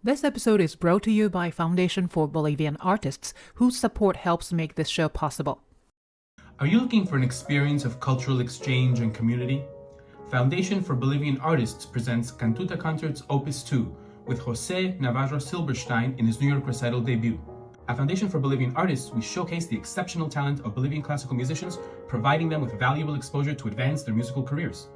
This episode is brought to you by Foundation for Bolivian Artists, whose support helps make this show possible. Are you looking for an experience of cultural exchange and community? Foundation for Bolivian Artists presents Cantuta Concerts Opus 2 with Jose Navarro Silberstein in his New York recital debut. At Foundation for Bolivian Artists, we showcase the exceptional talent of Bolivian classical musicians, providing them with valuable exposure to advance their musical careers.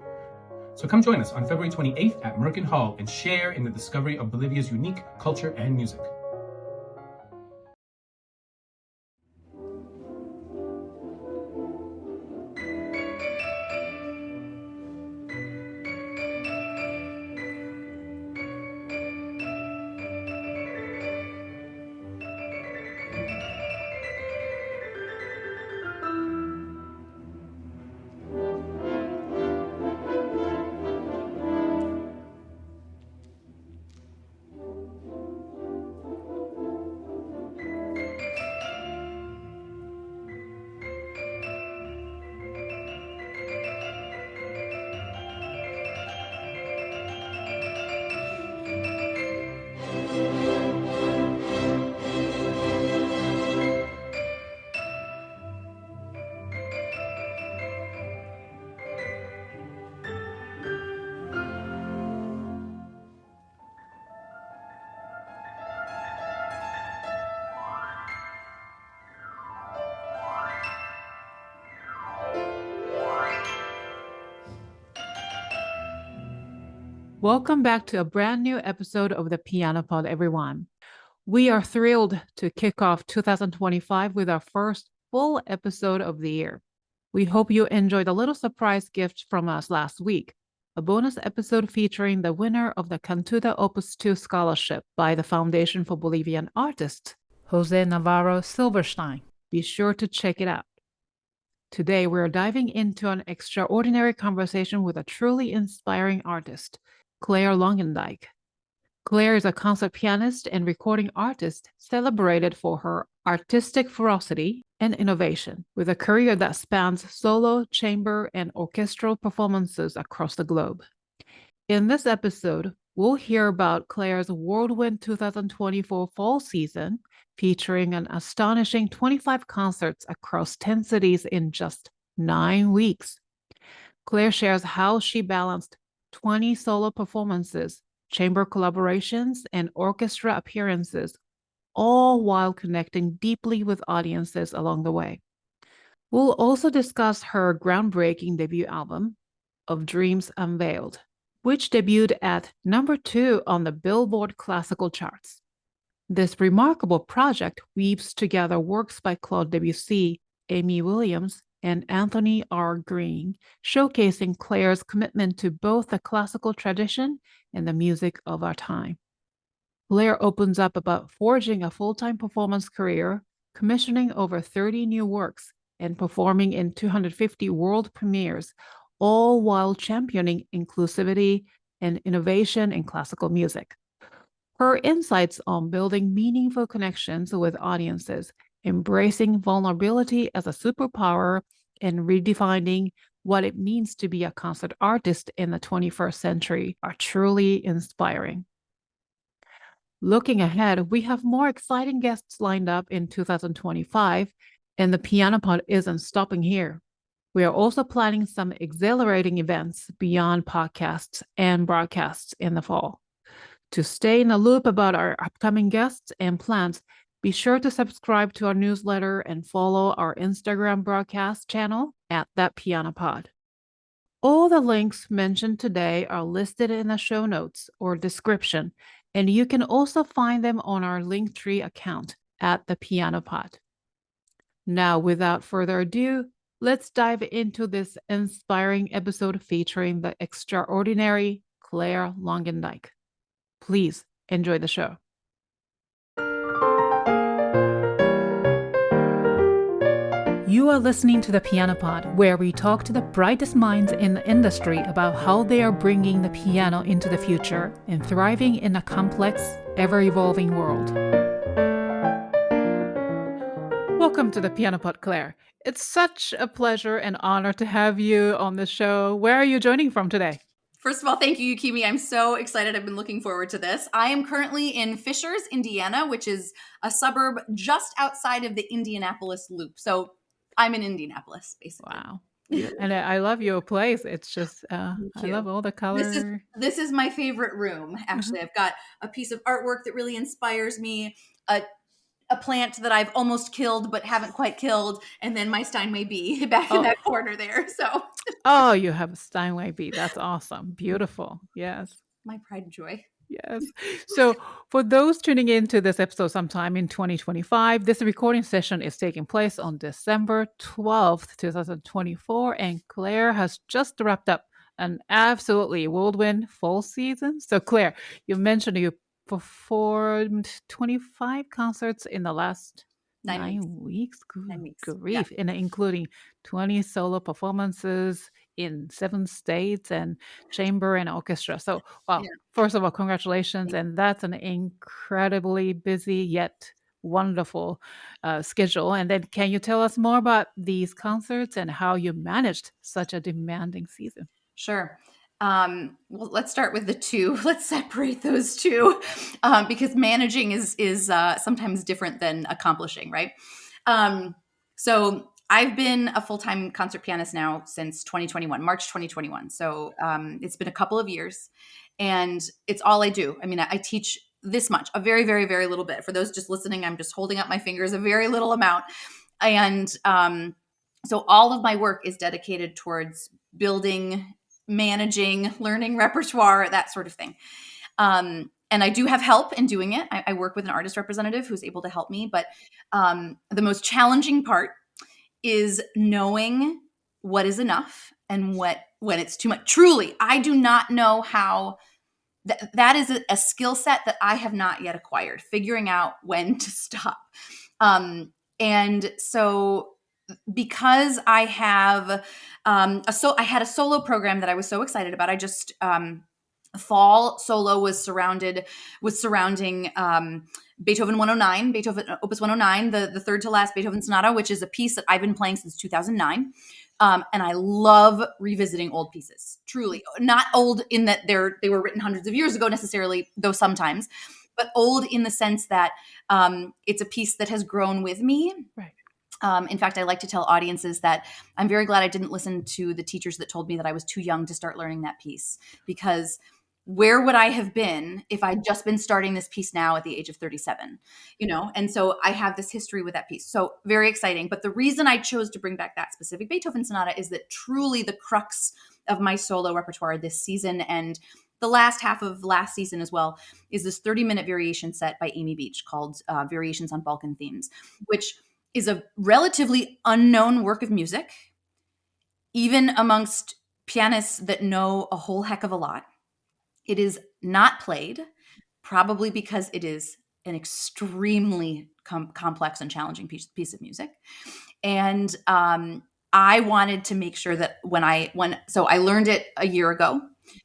So come join us on February 28th at Merkin Hall and share in the discovery of Bolivia's unique culture and music. Welcome back to a brand new episode of the Piano Pod, everyone. We are thrilled to kick off 2025 with our first full episode of the year. We hope you enjoyed a little surprise gift from us last week, a bonus episode featuring the winner of the Cantuta Opus 2 scholarship by the Foundation for Bolivian Artists, Jose Navarro Silberstein. Be sure to check it out. Today, we're diving into an extraordinary conversation with a truly inspiring artist, Clare Longendyke. Clare is a concert pianist and recording artist celebrated for her artistic ferocity and innovation, with a career that spans solo, chamber, and orchestral performances across the globe. In this episode, we'll hear about Clare's Whirlwind 2024 fall season, featuring an astonishing 25 concerts across 10 cities in just 9 weeks. Clare shares how she balanced 20 solo performances, chamber collaborations, and orchestra appearances, all while connecting deeply with audiences along the way. We'll also discuss her groundbreaking debut album, Of Dreams Unveiled, which debuted at number 2 on the Billboard Classical Charts. This remarkable project weaves together works by Claude Debussy, Amy Williams, and Anthony R. Green, showcasing Clare's commitment to both the classical tradition and the music of our time. Clare opens up about forging a full-time performance career, commissioning over 30 new works, and performing in 250 world premieres, all while championing inclusivity and innovation in classical music. Her insights on building meaningful connections with audiences, embracing vulnerability as a superpower, and redefining what it means to be a concert artist in the 21st century are truly inspiring. Looking ahead, we have more exciting guests lined up in 2025, and the Piano Pod isn't stopping here. We are also planning some exhilarating events beyond podcasts and broadcasts in the fall. To stay in the loop about our upcoming guests and plans, be sure to subscribe to our newsletter and follow our Instagram broadcast channel at That Piano Pod. All the links mentioned today are listed in the show notes or description, and you can also find them on our Linktree account at The Piano Pod. Now, without further ado, let's dive into this inspiring episode featuring the extraordinary Clare Longendyke. Please enjoy the show. You are listening to The Piano Pod, where we talk to the brightest minds in the industry about how they are bringing the piano into the future and thriving in a complex, ever-evolving world. Welcome to The Piano Pod, Clare. It's such a pleasure and honor to have you on the show. Where are you joining from today? First of all, thank you, Yukimi. I'm so excited. I've been looking forward to this. I am currently in Fishers, Indiana, which is a suburb just outside of the Indianapolis Loop. So I'm in Indianapolis, basically. Wow. And I love your place. It's just, I love all the color. This is my favorite room, actually. I've got a piece of artwork that really inspires me, a plant that I've almost killed but haven't quite killed, and then my Steinway bee back in that corner there. So, oh, you have a Steinway bee. That's awesome. Beautiful. Yes. My pride and joy. Yes. So, for those tuning into this episode sometime in 2025, this recording session is taking place on December 12th, 2024, and Claire has just wrapped up an absolutely whirlwind fall season. So, Claire, you mentioned you performed 25 concerts in the last 9 weeks. Good 9 weeks. grief. And including 20 solo performances in 7 states and chamber and orchestra. So, wow, first of all, congratulations. And that's an incredibly busy yet wonderful schedule. And then can you tell us more about these concerts and how you managed such a demanding season? Sure. Well, let's start with the two. Let's separate those two because managing is sometimes different than accomplishing, right? So I've been a full-time concert pianist now since 2021, March 2021. So it's been a couple of years, and it's all I do. I mean, I teach this much, a very, very, very little bit. For those just listening, I'm just holding up my fingers, a very little amount. And so all of my work is dedicated towards building, managing, learning repertoire, that sort of thing. And I do have help in doing it. I work with an artist representative who's able to help me. But the most challenging part is knowing what is enough and when it's too much. Truly, I do not know how. That is a skill set that I have not yet acquired, figuring out when to stop. And so because I have I had a solo program that I was so excited about. I just fall solo was surrounding Beethoven 109, Beethoven Opus 109, the third to last Beethoven Sonata, which is a piece that I've been playing since 2009. And I love revisiting old pieces, truly. Not old in that they were written hundreds of years ago necessarily, though sometimes, but old in the sense that it's a piece that has grown with me. Right. In fact, I like to tell audiences that I'm very glad I didn't listen to the teachers that told me that I was too young to start learning that piece, because where would I have been if I'd just been starting this piece now at the age of 37, And so I have this history with that piece. So very exciting. But the reason I chose to bring back that specific Beethoven sonata is that truly the crux of my solo repertoire this season, and the last half of last season as well, is this 30-minute variation set by Amy Beach called Variations on Balkan Themes, which is a relatively unknown work of music, even amongst pianists that know a whole heck of a lot. It is not played, probably because it is an extremely complex and challenging piece of music. And I wanted to make sure that so I learned it a year ago,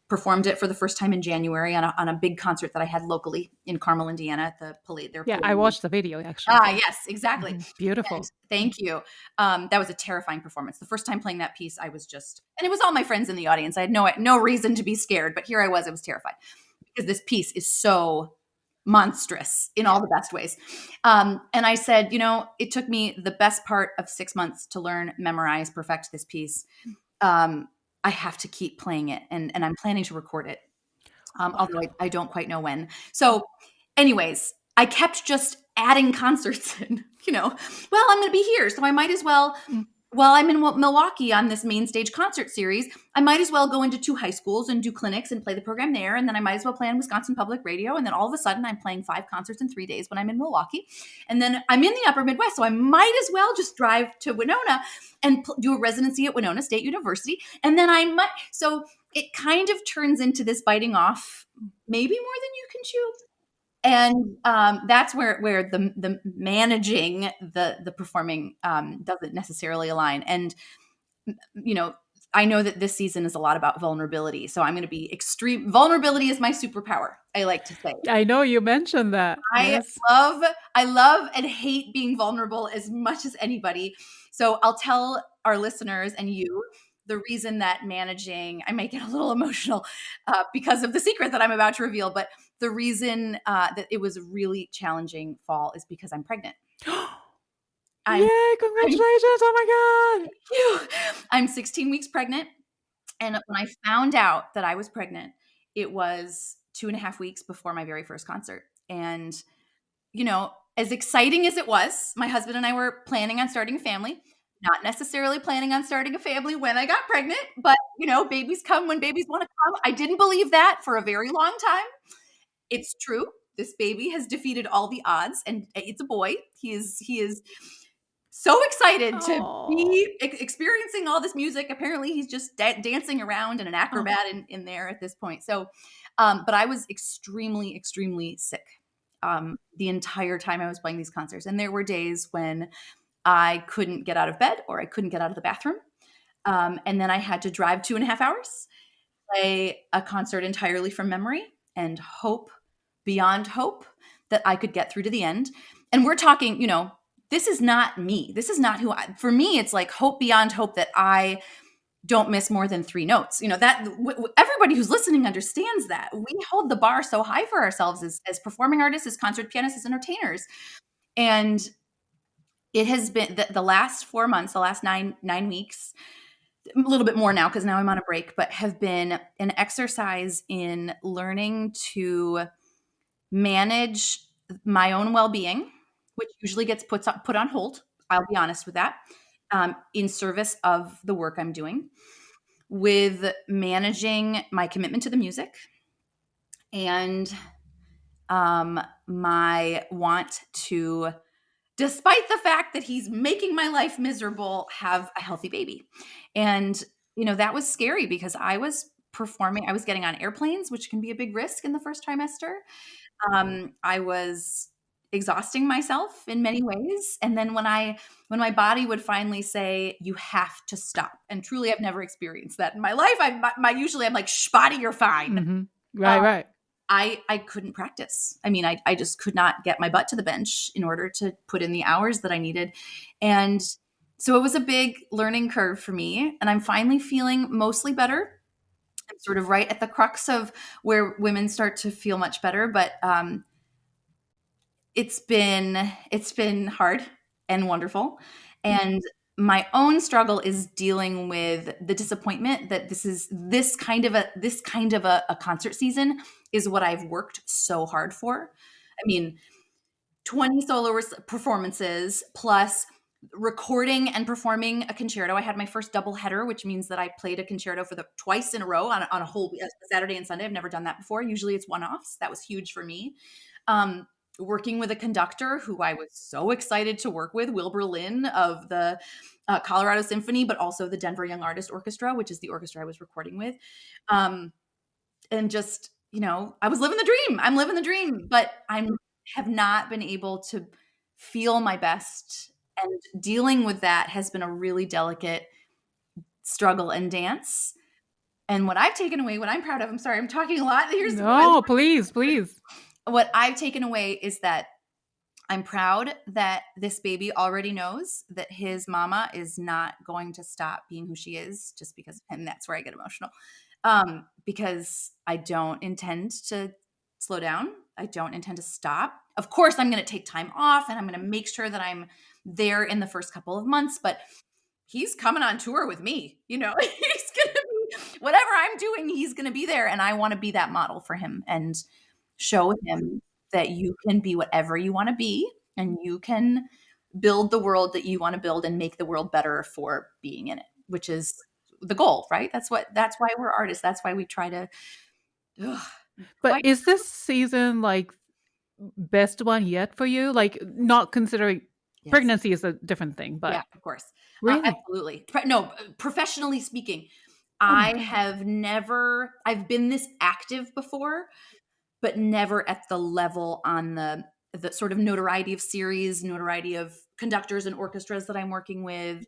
performed it for the first time in January on a big concert that I had locally in Carmel, Indiana at the Palladium. Yeah, I watched the video actually. Yes, exactly. Mm-hmm. Beautiful. And thank you. That was a terrifying performance. The first time playing that piece, I was and it was all my friends in the audience. I had no reason to be scared, but here I was terrified because this piece is so monstrous in all the best ways. And I said, it took me the best part of 6 months to learn, memorize, perfect this piece. I have to keep playing it, and I'm planning to record it, although I don't quite know when. So anyways, I kept just adding concerts in, well, I'm going to be here, so I might as well, while I'm in Milwaukee on this main stage concert series, I might as well go into 2 high schools and do clinics and play the program there. And then I might as well play on Wisconsin Public Radio. And then all of a sudden I'm playing 5 concerts in 3 days when I'm in Milwaukee. And then I'm in the upper Midwest. So I might as well just drive to Winona and do a residency at Winona State University. And then so it kind of turns into this biting off, maybe more than you can chew. And that's where the managing the performing doesn't necessarily align. And I know that this season is a lot about vulnerability, so I'm going to be extreme. Vulnerability is my superpower, I like to say. I know you mentioned that. I love and hate being vulnerable as much as anybody. So I'll tell our listeners and you the reason that managing, I might get a little emotional because of the secret that I'm about to reveal, but the reason that it was a really challenging fall is because I'm pregnant. Yay, congratulations. Oh my God. I'm 16 weeks pregnant. And when I found out that I was pregnant, it was 2.5 weeks before my very first concert. And, you know, as exciting as it was, my husband and I were planning on starting a family, not necessarily planning on starting a family when I got pregnant, but, you know, babies come when babies want to come. I didn't believe that for a very long time. It's true. This baby has defeated all the odds, and it's a boy. He is so excited to be experiencing all this music. Apparently he's just dancing around and an acrobat in there at this point. So, but I was extremely, extremely sick the entire time I was playing these concerts. And there were days when I couldn't get out of bed or I couldn't get out of the bathroom. And then I had to drive 2.5 hours, play a concert entirely from memory and hope beyond hope that I could get through to the end. And we're talking, you know, this is not me. This is not for me, it's like hope beyond hope that I don't miss more than 3 notes. You know, that everybody who's listening understands that. We hold the bar so high for ourselves as performing artists, as concert pianists, as entertainers. And it has been the last 4 months, the last nine weeks, a little bit more now because now I'm on a break, but have been an exercise in learning to manage my own well-being, which usually gets put on hold. I'll be honest with that, in service of the work I'm doing, with managing my commitment to the music and my want to, despite the fact that he's making my life miserable, have a healthy baby. And, you know, that was scary because I was performing, I was getting on airplanes, which can be a big risk in the first trimester. I was exhausting myself in many ways. And then when my body would finally say, you have to stop. And truly, I've never experienced that in my life. Usually I'm like, body, you're fine. Mm-hmm. Right. I couldn't practice. I mean, I just could not get my butt to the bench in order to put in the hours that I needed. And so it was a big learning curve for me. And I'm finally feeling mostly better. I'm sort of right at the crux of where women start to feel much better. But it's been hard and wonderful. And my own struggle is dealing with the disappointment that this kind of a concert season is what I've worked so hard for. I mean, 20 solo performances plus recording and performing a concerto. I had my first double header, which means that I played a concerto for twice in a row on a whole Saturday and Sunday. I've never done that before. Usually it's one-offs. That was huge for me. Working with a conductor who I was so excited to work with, Will Berlin of the Colorado Symphony, but also the Denver Young Artist Orchestra, which is the orchestra I was recording with. And just, you know, I was living the dream. I'm living the dream, but I have not been able to feel my best. And dealing with that has been a really delicate struggle and dance. And what I've taken away, what I'm proud of, I'm sorry, I'm talking a lot. Please. What I've taken away is that I'm proud that this baby already knows that his mama is not going to stop being who she is just because of him. That's where I get emotional. Because I don't intend to slow down. I don't intend to stop. Of course, I'm going to take time off and I'm going to make sure that I'm there in the first couple of months, but he's coming on tour with me. You know, he's going to be, whatever I'm doing, he's going to be there. And I want to be that model for him and show him that you can be whatever you want to be and you can build the world that you want to build and make the world better for being in it, which is the goal, right? That's why we're artists. That's why we try to. But is this season like best one yet for you? Like not considering pregnancy is a different thing, but yeah, of course. Really? Absolutely. No, professionally speaking, I've been this active before, but never at the level on the sort of notoriety of series, notoriety of conductors and orchestras that I'm working with.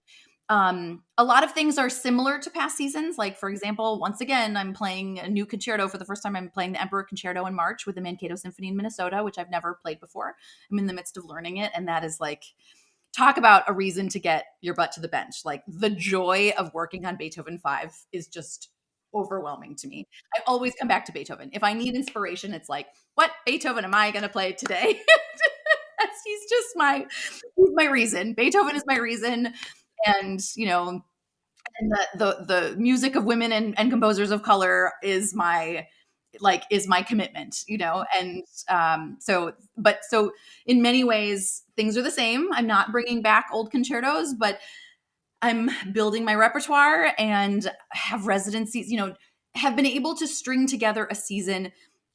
A lot of things are similar to past seasons. Like, for example, once again, I'm playing a new concerto for the first time. I'm playing the Emperor Concerto in March with the Mankato Symphony in Minnesota, which I've never played before. I'm in the midst of learning it. And that is like, talk about a reason to get your butt to the bench. Like the joy of working on Beethoven 5 is just overwhelming to me. I always come back to Beethoven. If I need inspiration, it's like, what Beethoven am I going to play today? He's my reason. Beethoven is my reason. And, and the music of women and composers of color is my commitment, and so in many ways things are the same. I'm not bringing back old concertos, but I'm building my repertoire and have residencies, have been able to string together a season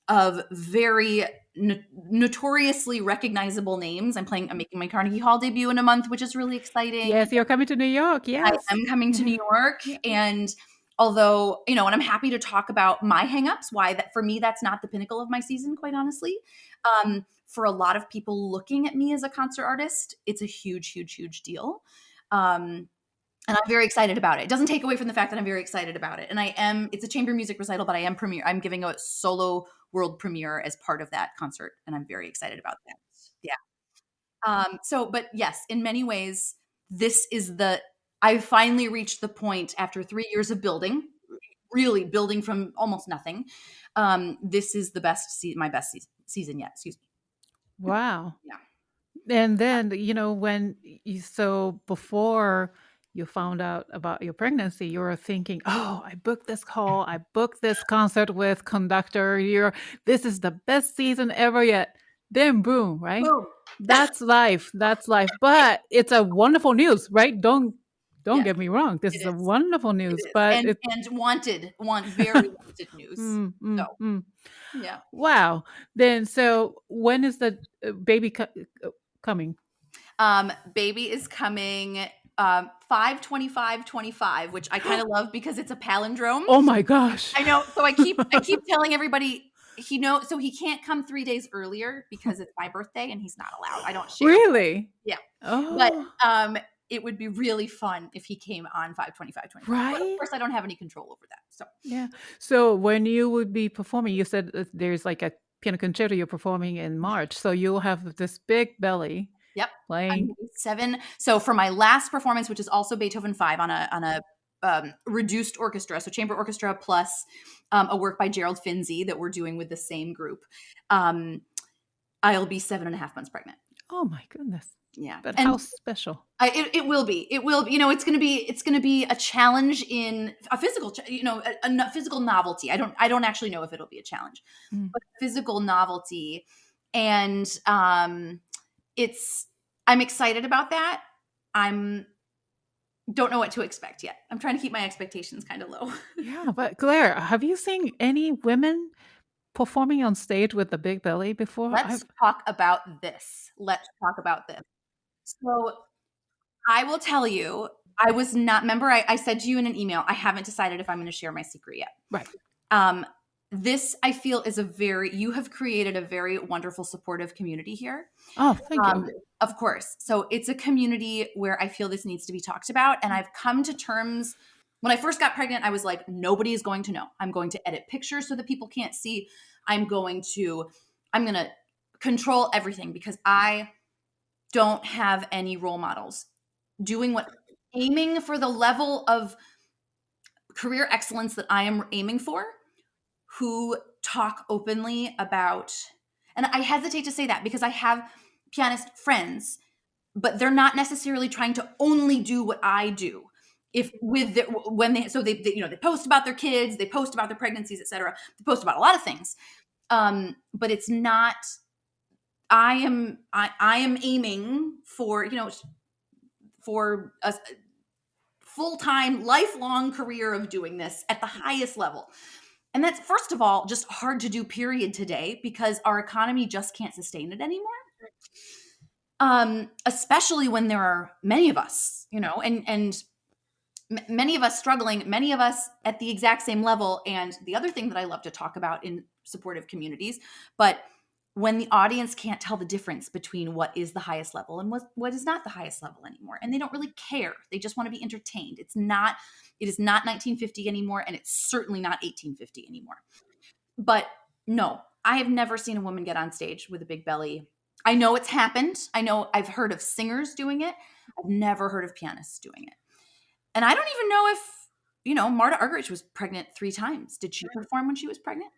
of very notoriously recognizable names. I'm making my Carnegie Hall debut in a month, which is really exciting. Yes, you're coming to New York. Yes. I'm coming to New York. And although, and I'm happy to talk about my hangups, why that for me, that's not the pinnacle of my season, quite honestly. For a lot of people looking at me as a concert artist, it's a huge, huge, huge deal. And I'm very excited about it. It doesn't take away from the fact that I'm very excited about it. And it's a chamber music recital, but I'm giving a solo world premiere as part of that concert. And I'm very excited about that. Yeah. But yes, in many ways, I finally reached the point after 3 years of building, really building from almost nothing. This is my best season yet. Excuse me. Wow. Yeah. And then, before you found out about your pregnancy, you were thinking, oh, I booked this hall, I booked this concert with conductor, this is the best season ever yet. Then boom, right? Boom. That's life. But it's a wonderful news, right? Don't get me wrong. This is a wonderful news, but very wanted news. Yeah. Wow. Then, so when is the baby coming? Baby is coming 5/25/25, which I kind of love because it's a palindrome. Oh my gosh. I know. So I keep telling everybody so he can't come 3 days earlier because it's my birthday and he's not allowed. I don't share. Really? Yeah. Oh. But it would be really fun if he came on 5/25/25. Right. But of course, I don't have any control over that. So yeah. So when you would be performing, you said there's like a piano concerto you're performing in March. So you'll have this big belly. Yep. Playing 7. So for my last performance, which is also Beethoven 5 on a reduced orchestra, so chamber orchestra plus a work by Gerald Finzi that we're doing with the same group, I'll be 7.5 months pregnant. Oh my goodness. Yeah. But how special? It will be. It will. It's going to be a challenge in a physical, a physical novelty. I don't actually know if it'll be a challenge, but physical novelty, and I'm excited about that. Don't know what to expect yet. I'm trying to keep my expectations kind of low. Yeah, but Claire, have you seen any women performing on stage with the big belly before? Let's talk about this. So I will tell you, I was not, remember I said to you in an email, I haven't decided if I'm going to share my secret yet. Right. This I feel is you have created a very wonderful supportive community here. Oh, thank you. Of course. So it's a community where I feel this needs to be talked about. And I've come to terms, when I first got pregnant, I was like, nobody is going to know. I'm going to edit pictures so that people can't see. I'm going to control everything because I don't have any role models aiming for the level of career excellence that I am aiming for, who talk openly about, and I hesitate to say that because I have pianist friends, but they're not necessarily trying to only do what I do. They post about their kids, they post about their pregnancies, etc. They post about a lot of things, but it's not. I am aiming for for a full-time, lifelong career of doing this at the highest level. And that's, first of all, just hard to do, period, today, because our economy just can't sustain it anymore. Especially when there are many of us, and many of us struggling, many of us at the exact same level. And the other thing that I love to talk about in supportive communities, but when the audience can't tell the difference between what is the highest level and what is not the highest level anymore, and they don't really care, they just want to be entertained. It is not 1950 anymore, and it's certainly not 1850 anymore. But no, I have never seen a woman get on stage with a big belly I know it's happened. I know I've heard of singers doing it. I've never heard of pianists doing it. And I don't even know if, Marta Argerich was pregnant 3 times. Did she perform when she was pregnant?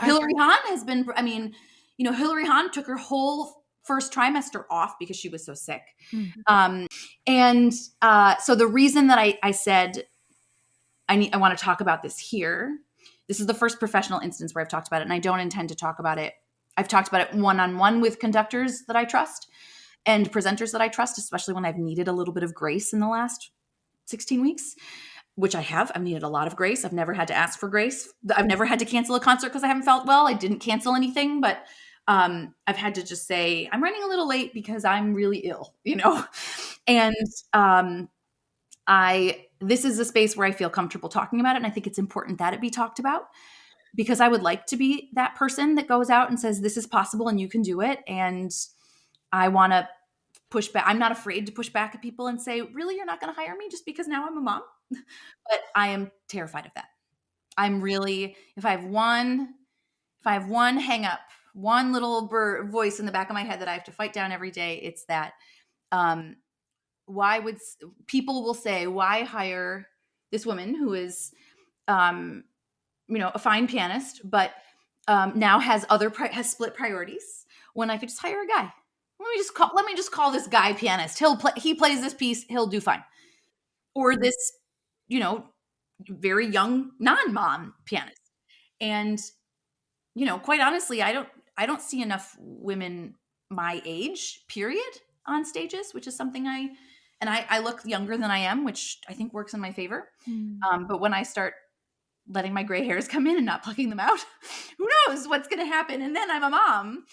Hilary Hahn has been, Hilary Hahn took her whole first trimester off because she was so sick. Mm. So the reason that I said I want to talk about this here, this is the first professional instance where I've talked about it, and I don't intend to talk about it. I've talked about it one-on-one with conductors that I trust and presenters that I trust, especially when I've needed a little bit of grace in the last 16 weeks, which I have. I've needed a lot of grace. I've never had to ask for grace. I've never had to cancel a concert because I haven't felt well. I didn't cancel anything, but I've had to just say, I'm running a little late because I'm really ill, And this is a space where I feel comfortable talking about it. And I think it's important that it be talked about, because I would like to be that person that goes out and says, this is possible and you can do it. And I want to push back. I'm not afraid to push back at people and say, really, you're not going to hire me just because now I'm a mom? But I am terrified of that. I'm really, if I have one hang up, one little voice in the back of my head that I have to fight down every day, it's that, people will say, why hire this woman who is, a fine pianist, but now has split priorities, when I could just hire a guy. Let me just call this guy pianist. He plays this piece, he'll do fine. Or this, very young non-mom pianist. And, quite honestly, I don't see enough women my age, period, on stages, which is something I look younger than I am, which I think works in my favor. But when I start letting my gray hairs come in and not plucking them out, who knows what's going to happen? And then I'm a mom.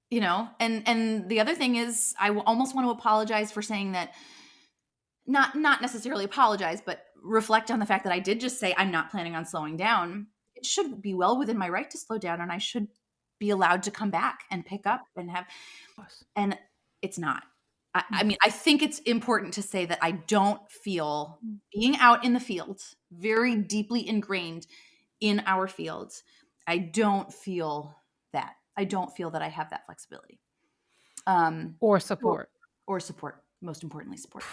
And the other thing is, I almost want to apologize for saying that, not necessarily apologize, but reflect on the fact that I did just say I'm not planning on slowing down. It should be well within my right to slow down, and I should be allowed to come back and pick up and have, and it's not. I mean, I think it's important to say that I don't feel, being out in the field, very deeply ingrained in our fields, I don't feel that. I don't feel that I have that flexibility. Or support. Or support. Most importantly, support.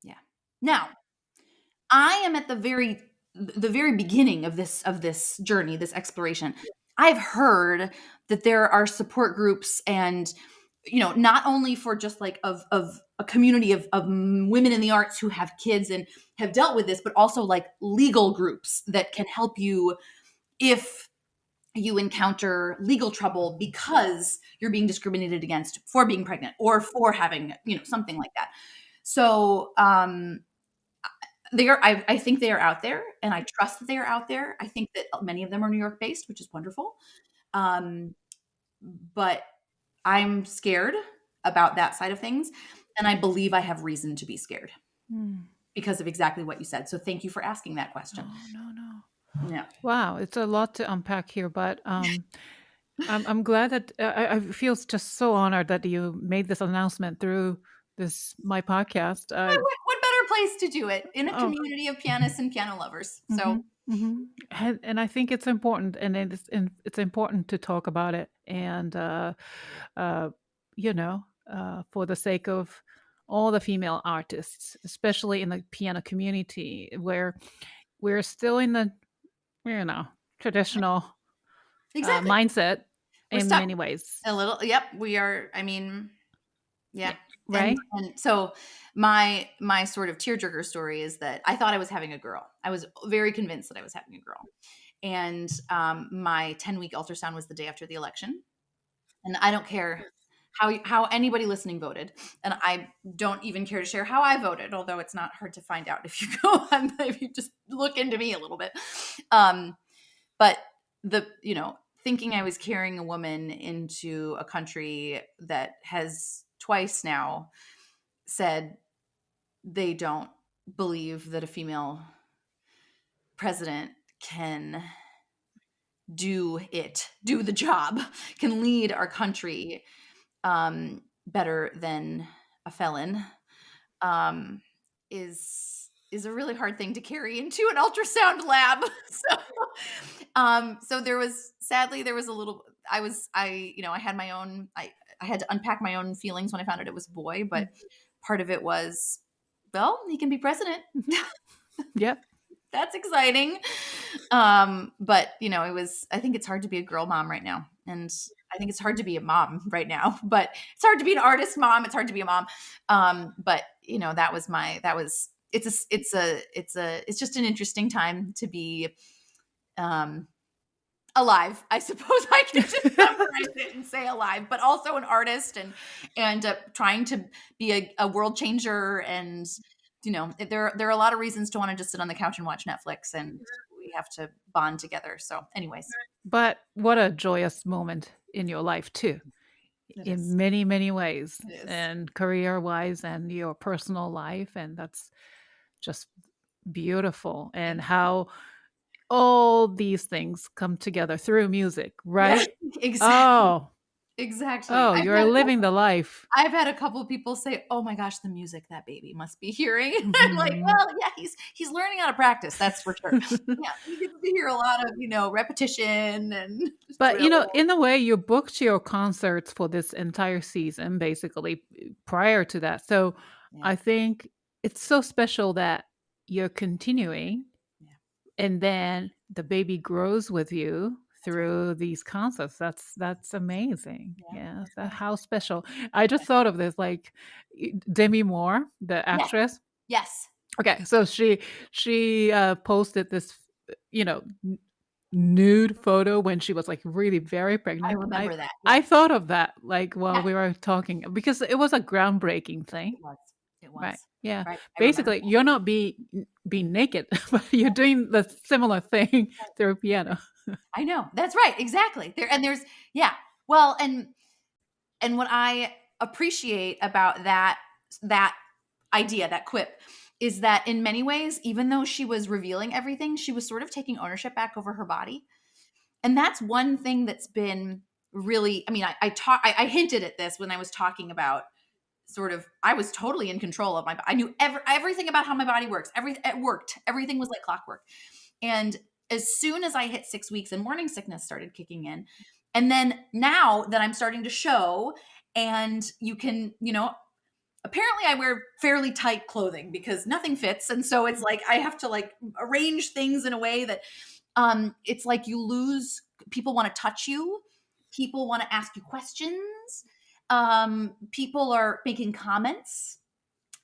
Yeah. Now, I am at the very beginning of this journey, this exploration. I've heard that there are support groups, and not only for just like of a community of women in the arts who have kids and have dealt with this, but also like legal groups that can help you if you encounter legal trouble because you're being discriminated against for being pregnant or for having, something like that. So I think they are out there, and I trust that they are out there. I think that many of them are New York based, which is wonderful. But I'm scared about that side of things. And I believe I have reason to be scared because of exactly what you said. So thank you for asking that question. No. Yeah. Wow, it's a lot to unpack here, but I'm glad that I feel just so honored that you made this announcement through my podcast. What better place to do it in a community of pianists and piano lovers? So, and I think it's important, and it's important to talk about it, and for the sake of all the female artists, especially in the piano community, where we're still in the traditional mindset in many ways. A little, yep, we are. I mean, yeah, right. And so my sort of tearjerker story is that I thought I was having a girl. I was very convinced that I was having a girl, and my 10-week ultrasound was the day after the election, and I don't care how anybody listening voted, and I don't even care to share how I voted, although it's not hard to find out if you go on, if you just look into me a little bit. But thinking I was carrying a woman into a country that has twice now said they don't believe that a female president can do the job, can lead our country better than a felon, is is a really hard thing to carry into an ultrasound lab. So there was, sadly, there was a little, I had my own, I had to unpack my own feelings when I found out it was a boy, but part of it was, well, he can be president. Yep. That's exciting. But I think it's hard to be a girl mom right now. And I think it's hard to be a mom right now, but it's hard to be an artist mom. It's hard to be a mom. But it's just an interesting time to be, alive. I suppose I can just summarize it and say alive, but also an artist and trying to be a world changer. And there are a lot of reasons to want to just sit on the couch and watch Netflix, and we have to bond together. So anyways, But what a joyous moment in your life too, in many, many ways, and career-wise and your personal life. And that's just beautiful. And how all these things come together through music, right? Yeah, exactly. Oh, exactly. you're living the life. I've had a couple of people say, "Oh my gosh, the music that baby must be hearing." I'm like, well, yeah, he's learning how to practice. That's for sure. Yeah, he gets to hear a lot of repetition and. But in a way, you booked your concerts for this entire season, basically prior to that. So I think it's so special that you're continuing, and then the baby grows with you through these concerts. That's amazing. Yeah, how special. I just thought of this, like Demi Moore, the actress. Yes. Okay, so she posted this, nude photo when she was like really very pregnant. I remember that. I thought of that like while we were talking, because it was a groundbreaking thing. It was. Right. Yeah. Right. Basically, you're not being naked, but you're doing the similar thing through piano. I know. That's right. Exactly. Well, and what I appreciate about that idea, that quip, is that in many ways, even though she was revealing everything, she was sort of taking ownership back over her body. And that's one thing that's been really, I mean, I hinted at this when I was talking about sort of, I was totally in control of I knew everything about how my body works. It worked. Everything was like clockwork. And as soon as I hit 6 weeks and morning sickness started kicking in, and then now that I'm starting to show, and you can, apparently I wear fairly tight clothing because nothing fits. And so it's like, I have to like arrange things in a way that it's like you lose, people want to touch you. People want to ask you questions. People are making comments,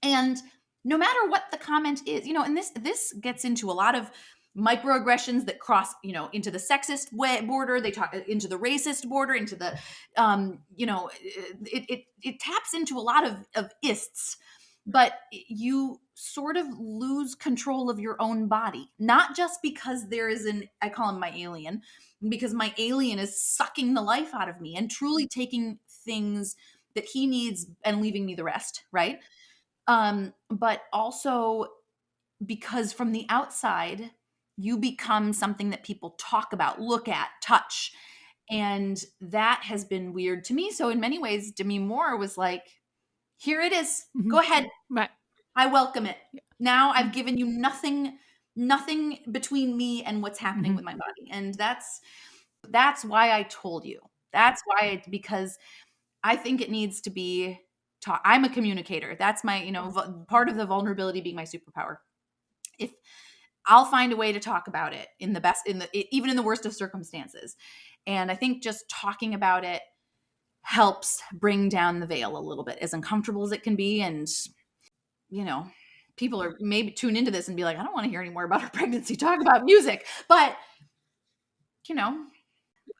and no matter what the comment is, and this gets into a lot of microaggressions that cross, into the sexist border. They talk into the racist border, into the, it taps into a lot of ists, but you sort of lose control of your own body, not just because there is I call him my alien, because my alien is sucking the life out of me and truly taking things that he needs and leaving me the rest. Right. But also because from the outside, you become something that people talk about, look at, touch. And that has been weird to me. So in many ways, Demi Moore was like, here it is. Mhm. Go ahead. Right. I welcome it. Now I've given you nothing between me and what's happening with my body. And that's why I told you. That's why, because I think it needs to be taught. I'm a communicator. That's my, part of the vulnerability being my superpower. If I'll find a way to talk about it even in the worst of circumstances. And I think just talking about it helps bring down the veil a little bit, as uncomfortable as it can be. And, people are maybe tune into this and be like, I don't want to hear any more about her pregnancy. Talk about music. But,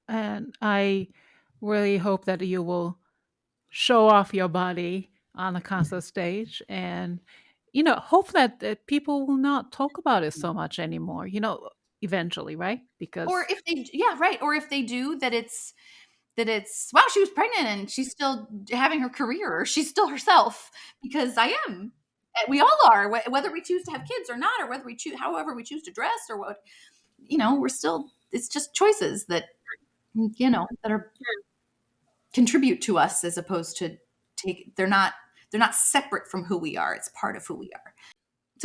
And I really hope that you will show off your body on the concert stage, and hope that people will not talk about it so much anymore, eventually, right? Because or if they do, that it's wow, she was pregnant and she's still having her career, or she's still herself, because I am. We all are, whether we choose to have kids or not, or whether we choose, however we choose to dress, or what, we're still, it's just choices that, that are contribute to us, as opposed to they're not separate from who we are. It's part of who we are.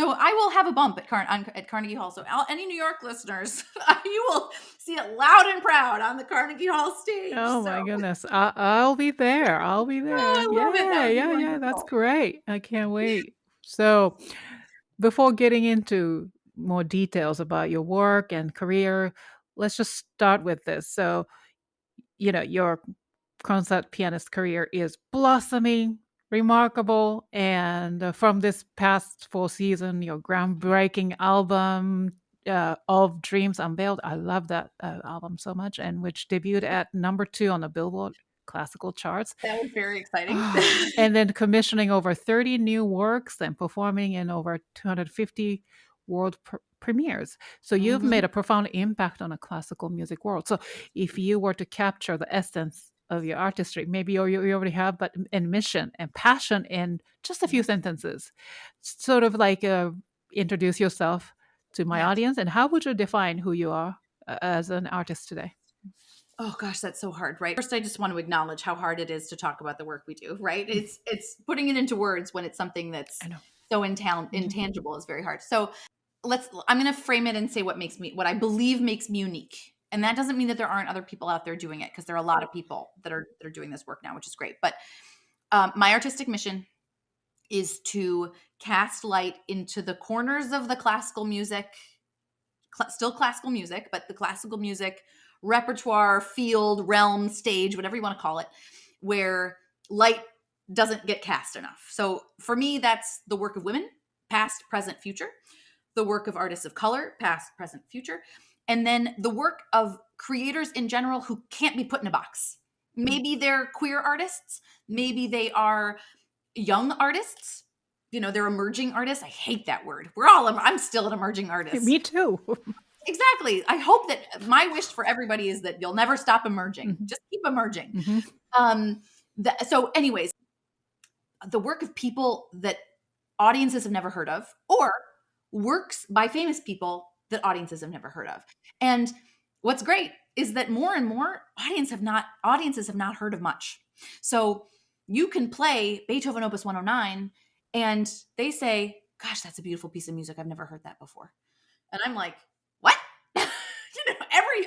So I will have a bump at Carnegie Hall. So any New York listeners, you will see it loud and proud on the Carnegie Hall stage. Oh So my goodness. I'll be there. I'll be oh, there. I love it. That would be Yeah. That's wonderful. great. I can't wait. So before getting into more details about your work and career, let's just start with this. So, your concert pianist career is blossoming, remarkable, and from this past fall season, your groundbreaking album of Dreams Unveiled. I love that album so much, and which debuted at number 2 on the Billboard Classical Charts. That was very exciting. And then commissioning over 30 new works and performing in over 250 world premieres. So you've made a profound impact on a classical music world. So if you were to capture the essence of your artistry, maybe you already have, but in mission and passion in just a few sentences, sort of like introduce yourself to my audience, and how would you define who you are as an artist today? Oh gosh, that's so hard, right? First, I just want to acknowledge how hard it is to talk about the work we do, right? It's putting it into words when it's something that's so intangible is very hard. So I'm going to frame it and say what I believe makes me unique. And that doesn't mean that there aren't other people out there doing it, because there are a lot of people that are doing this work now, which is great. But my artistic mission is to cast light into the corners of the classical music, still classical music, but the classical music repertoire, field, realm, stage, whatever you want to call it, where light doesn't get cast enough. So for me, that's the work of women, past, present, future, the work of artists of color, past, present, future, and then the work of creators in general who can't be put in a box. Maybe they're queer artists, maybe they are young artists, they're emerging artists. I hate that word. I'm still an emerging artist. Me too. Exactly. I hope that my wish for everybody is that you'll never stop emerging. Just keep emerging. So anyways, the work of people that audiences have never heard of, or works by famous people that audiences have never heard of. And what's great is that more and more audiences have not heard of much. So you can play Beethoven Opus 109 and they say, gosh, that's a beautiful piece of music. I've never heard that before. And I'm like, what? Every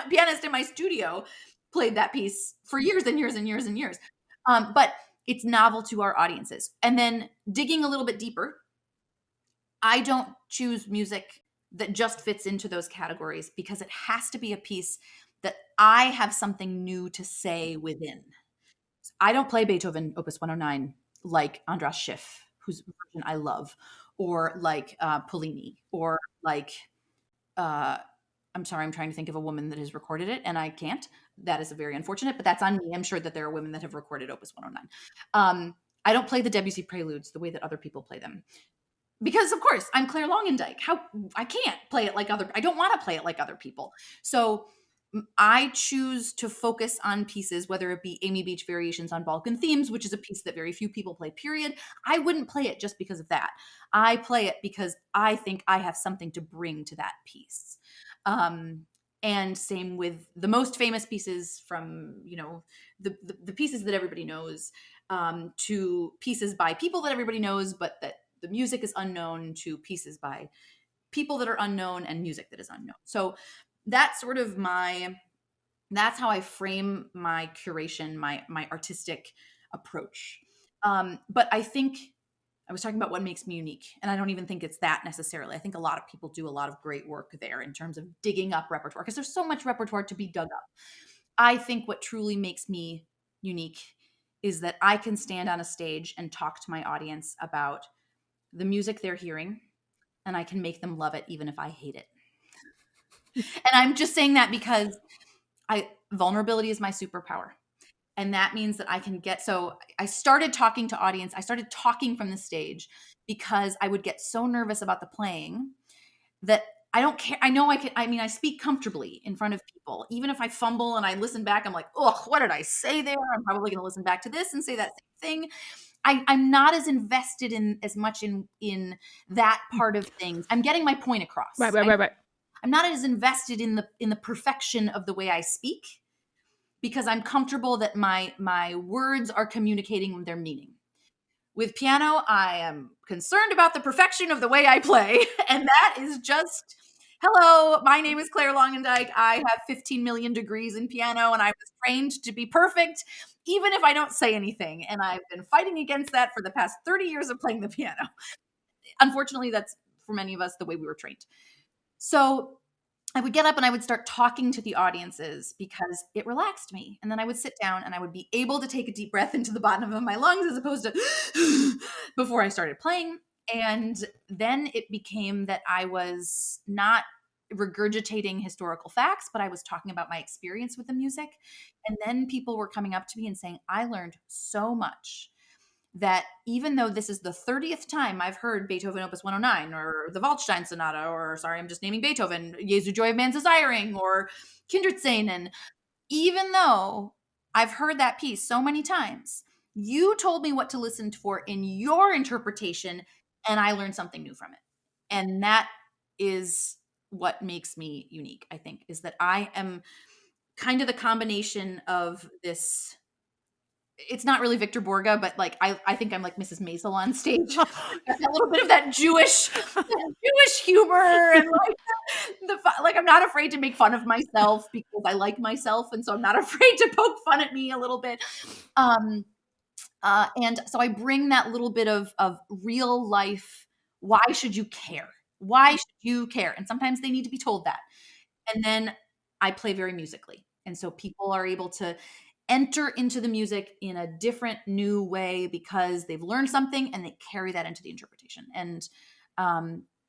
pianist in my studio played that piece for years and years and years and years. But it's novel to our audiences. And then digging a little bit deeper, I don't choose music that just fits into those categories, because it has to be a piece that I have something new to say within. I don't play Beethoven Opus 109 like Andras Schiff, whose version I love, or like Pollini, or like I'm sorry, I'm trying to think of a woman that has recorded it and I can't. That is very unfortunate, but that's on me. I'm sure that there are women that have recorded Opus 109. I don't play the Debussy preludes the way that other people play them, because of course I'm Clare Longendyke. I can't play it like I don't want to play it like other people. So I choose to focus on pieces, whether it be Amy Beach Variations on Balkan Themes, which is a piece that very few people play, period. I wouldn't play it just because of that. I play it because I think I have something to bring to that piece. And same with the most famous pieces, from, the pieces that everybody knows, to pieces by people that everybody knows, but that the music is unknown, to pieces by people that are unknown and music that is unknown. So that's sort of that's how I frame my curation, my artistic approach. But I think I was talking about what makes me unique, and I don't even think it's that necessarily. I think a lot of people do a lot of great work there in terms of digging up repertoire, because there's so much repertoire to be dug up. I think what truly makes me unique is that I can stand on a stage and talk to my audience about the music they're hearing, and I can make them love it even if I hate it. And I'm just saying that because vulnerability is my superpower. And that means that I can so I started talking to audience. I started talking from the stage because I would get so nervous about the playing that I don't care. I know I speak comfortably in front of people. Even if I fumble and I listen back, I'm like, oh, what did I say there? I'm probably going to listen back to this and say that same thing. I'm not as invested in as much in that part of things. I'm getting my point across. Right. I'm not as invested in the perfection of the way I speak, because I'm comfortable that my words are communicating their meaning. With piano, I am concerned about the perfection of the way I play. And that is just, hello, my name is Clare Longendyke. I have 15 million degrees in piano, and I was trained to be perfect, even if I don't say anything. And I've been fighting against that for the past 30 years of playing the piano. Unfortunately, that's for many of us the way we were trained. So I would get up and I would start talking to the audiences because it relaxed me. And then I would sit down and I would be able to take a deep breath into the bottom of my lungs as opposed to before I started playing. And then it became that I was not regurgitating historical facts, but I was talking about my experience with the music. And then people were coming up to me and saying, I learned so much that even though this is the 30th time I've heard Beethoven Opus 109 or the Waldstein Sonata, or sorry, I'm just naming Beethoven, Jesu Joy of Man's Desiring or Kinderszenen, even though I've heard that piece so many times, you told me what to listen for in your interpretation, and I learned something new from it. And that is what makes me unique, I think, is that I am kind of the combination of this. It's not really Victor Borge, but like I think I'm like Mrs. Maisel on stage. A little bit of that Jewish humor, and like I'm not afraid to make fun of myself because I like myself, and so I'm not afraid to poke fun at me a little bit. And so I bring that little bit of real life. Why should you care? Why should you care? And sometimes they need to be told that. And then I play very musically, and so people are able to enter into the music in a different, new way because they've learned something and they carry that into the interpretation. And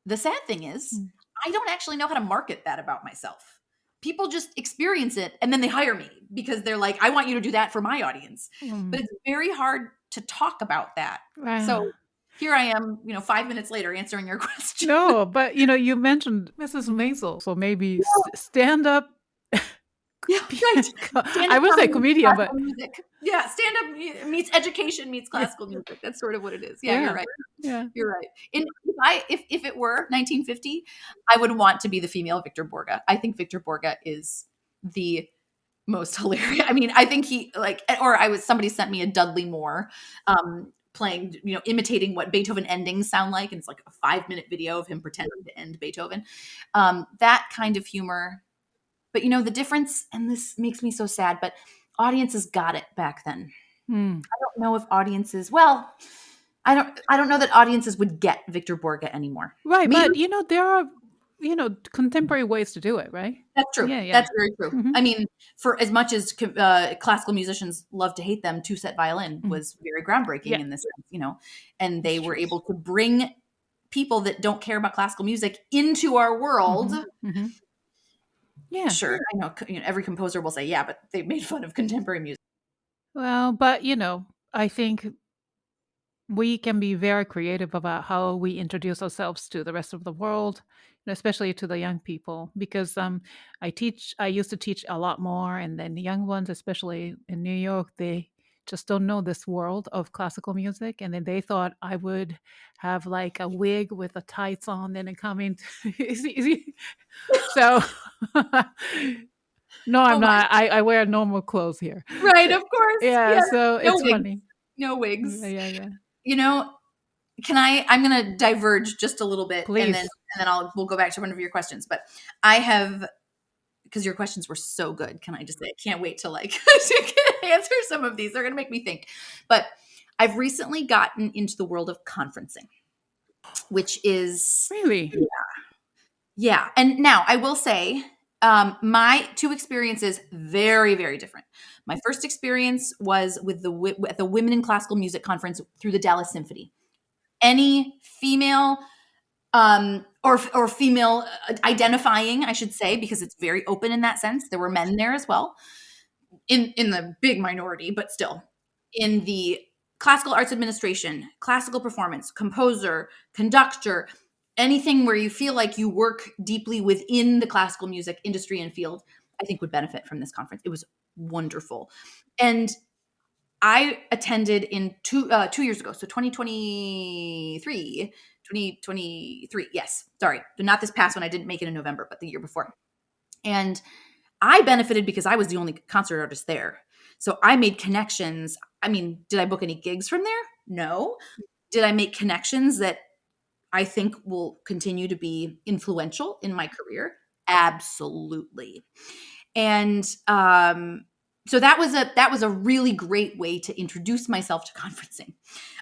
the sad thing is, I don't actually know how to market that about myself. People just experience it and then they hire me because they're like, I want you to do that for my audience. But it's very hard to talk about that. Right. So here I am, 5 minutes later answering your question. No, but you mentioned Mrs. Maisel, so maybe stand up. Yeah, right. I would say comedian, but music. Yeah, stand up meets education meets classical music. That's sort of what it is. Yeah, you're right. Yeah, you're right. And if it were 1950, I would want to be the female Victor Borge. I think Victor Borge is the most hilarious. I mean, I think somebody sent me a Dudley Moore playing, imitating what Beethoven endings sound like, and it's like a 5-minute video of him pretending to end Beethoven. That kind of humor. But the difference, and this makes me so sad, but audiences got it back then. I don't know if audiences, I don't know that audiences would get Victor Borge anymore. Right, maybe. But there are contemporary ways to do it, right? That's true. Yeah. That's very true. Mm-hmm. I mean, for as much as classical musicians love to hate them, two-set violin was very groundbreaking in this sense, and they were able to bring people that don't care about classical music into our world. Mm-hmm. Yeah, sure. I know, every composer will say, yeah, but they made fun of contemporary music. Well, but I think we can be very creative about how we introduce ourselves to the rest of the world, especially to the young people, because I used to teach a lot more, and then the young ones, especially in New York, they just don't know this world of classical music, and then they thought I would have like a wig with the tights on and coming. So no, I'm not. I wear normal clothes here. Right, of course. Yeah, so it's wigs. funny. No wigs. Yeah. I'm going to diverge just a little bit. Please. And then we'll go back to one of your questions. But I have, because your questions were so good, can I just say, I can't wait to answer some of these. They're going to make me think. But I've recently gotten into the world of conferencing, which is... Really? Yeah. And now I will say, my two experiences, very, very different. My first experience was with at the Women in Classical Music Conference through the Dallas Symphony. Any female or female identifying, I should say, because it's very open in that sense. There were men there as well, in the big minority, but still. In the classical arts administration, classical performance, composer, conductor, anything where you feel like you work deeply within the classical music industry and field, I think would benefit from this conference. It was wonderful. And I attended in 2 years ago. So 2023, yes. Sorry. Not this past one. I didn't make it in November, but the year before. And I benefited because I was the only concert artist there. So I made connections. I mean, did I book any gigs from there? No. Did I make connections that I think will continue to be influential in my career? Absolutely. And so that was a really great way to introduce myself to conferencing.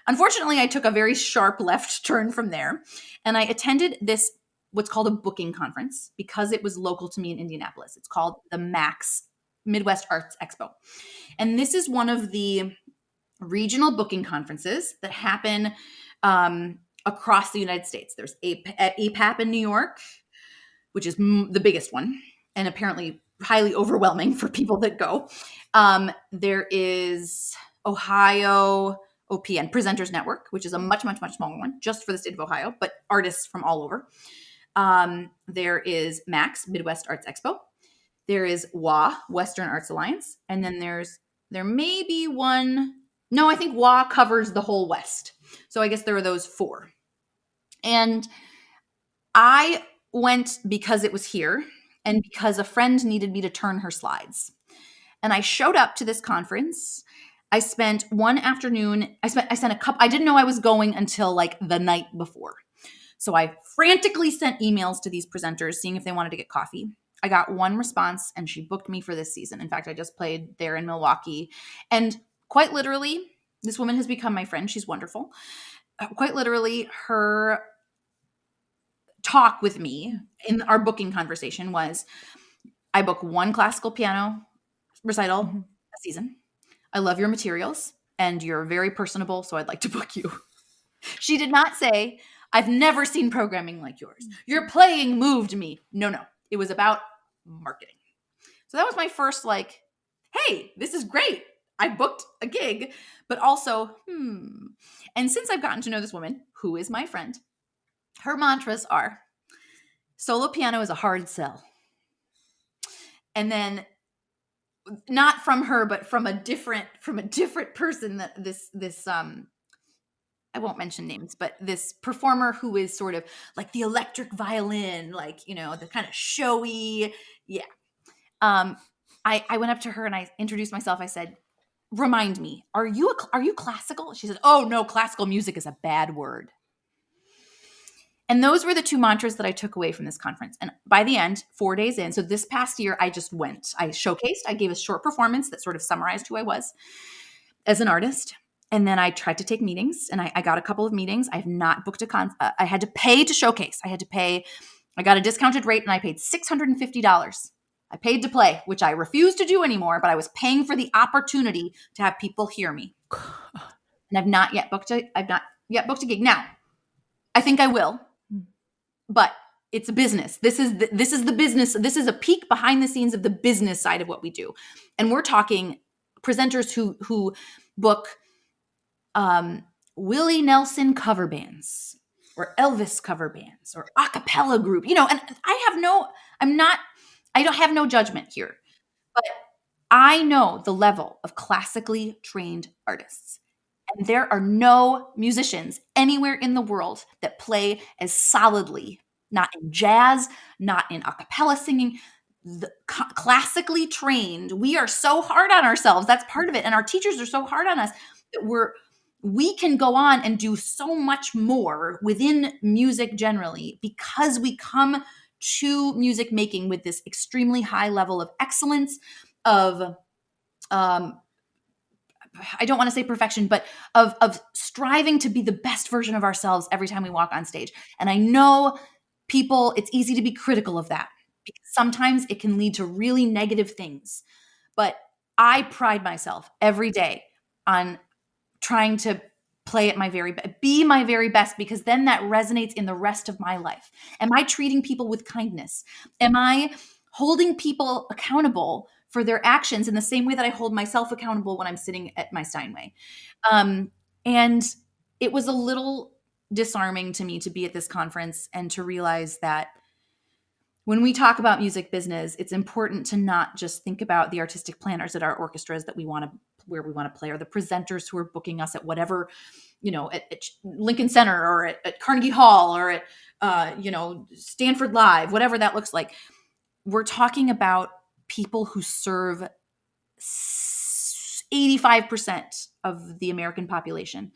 Unfortunately, I took a very sharp left turn from there, and I attended this what's called a booking conference because it was local to me in Indianapolis. It's called the MAX, Midwest Arts Expo. And this is one of the regional booking conferences that happen across the United States. There's APAP in New York, which is the biggest one, and apparently highly overwhelming for people that go. There is Ohio OPN, Presenters Network, which is a much, much, much smaller one, just for the state of Ohio, but artists from all over. There is MAX, Midwest Arts Expo. There is WA, Western Arts Alliance. And then there may be one. No, I think WA covers the whole West. So I guess there are those 4. And I went because it was here and because a friend needed me to turn her slides. And I showed up to this conference. I spent one afternoon. I sent a couple. I didn't know I was going until like the night before. So I frantically sent emails to these presenters, seeing if they wanted to get coffee. I got one response, and she booked me for this season. In fact, I just played there in Milwaukee. And quite literally, this woman has become my friend. She's wonderful. Quite literally, her talk with me in our booking conversation was, I book one classical piano recital a season. I love your materials, and you're very personable, so I'd like to book you. She did not say, I've never seen programming like yours. Your playing moved me. No. It was about marketing. So that was my first like, hey, this is great. I booked a gig, but also, And since I've gotten to know this woman, who is my friend, her mantras are, solo piano is a hard sell. And then not from her, but from a different person that this I won't mention names, but this performer who is sort of like the electric violin, like, the kind of showy. Yeah. I went up to her and I introduced myself. I said, remind me, are you classical? She said, oh no, classical music is a bad word. And those were the 2 mantras that I took away from this conference. And by the end, 4 days in, so this past year, I just went. I showcased. I gave a short performance that sort of summarized who I was as an artist. And then I tried to take meetings, and I got a couple of meetings. I have not booked I had to pay to showcase. I got a discounted rate, and I paid $650. I paid to play, which I refuse to do anymore, but I was paying for the opportunity to have people hear me. And I've not yet booked a gig. Now, I think I will, but it's a business. This is the business. This is a peek behind the scenes of the business side of what we do. And we're talking presenters who book Willie Nelson cover bands or Elvis cover bands or a cappella group, and I don't have no judgment here, but I know the level of classically trained artists, and there are no musicians anywhere in the world that play as solidly, not in jazz, not in a cappella singing, classically trained. We are so hard on ourselves. That's part of it. And our teachers are so hard on us that we can go on and do so much more within music generally because we come to music making with this extremely high level of excellence, of I don't want to say perfection, but of striving to be the best version of ourselves every time we walk on stage. And I know it's easy to be critical of that because sometimes it can lead to really negative things. But I pride myself every day on trying to be my very best, because then that resonates in the rest of my life. Am I treating people with kindness? Am I holding people accountable for their actions in the same way that I hold myself accountable when I'm sitting at my Steinway? And it was a little disarming to me to be at this conference and to realize that when we talk about music business, it's important to not just think about the artistic planners at our orchestras where we want to play, or the presenters who are booking us at whatever, at Lincoln Center or at Carnegie Hall or at, Stanford Live, whatever that looks like. We're talking about people who serve 85% of the American population.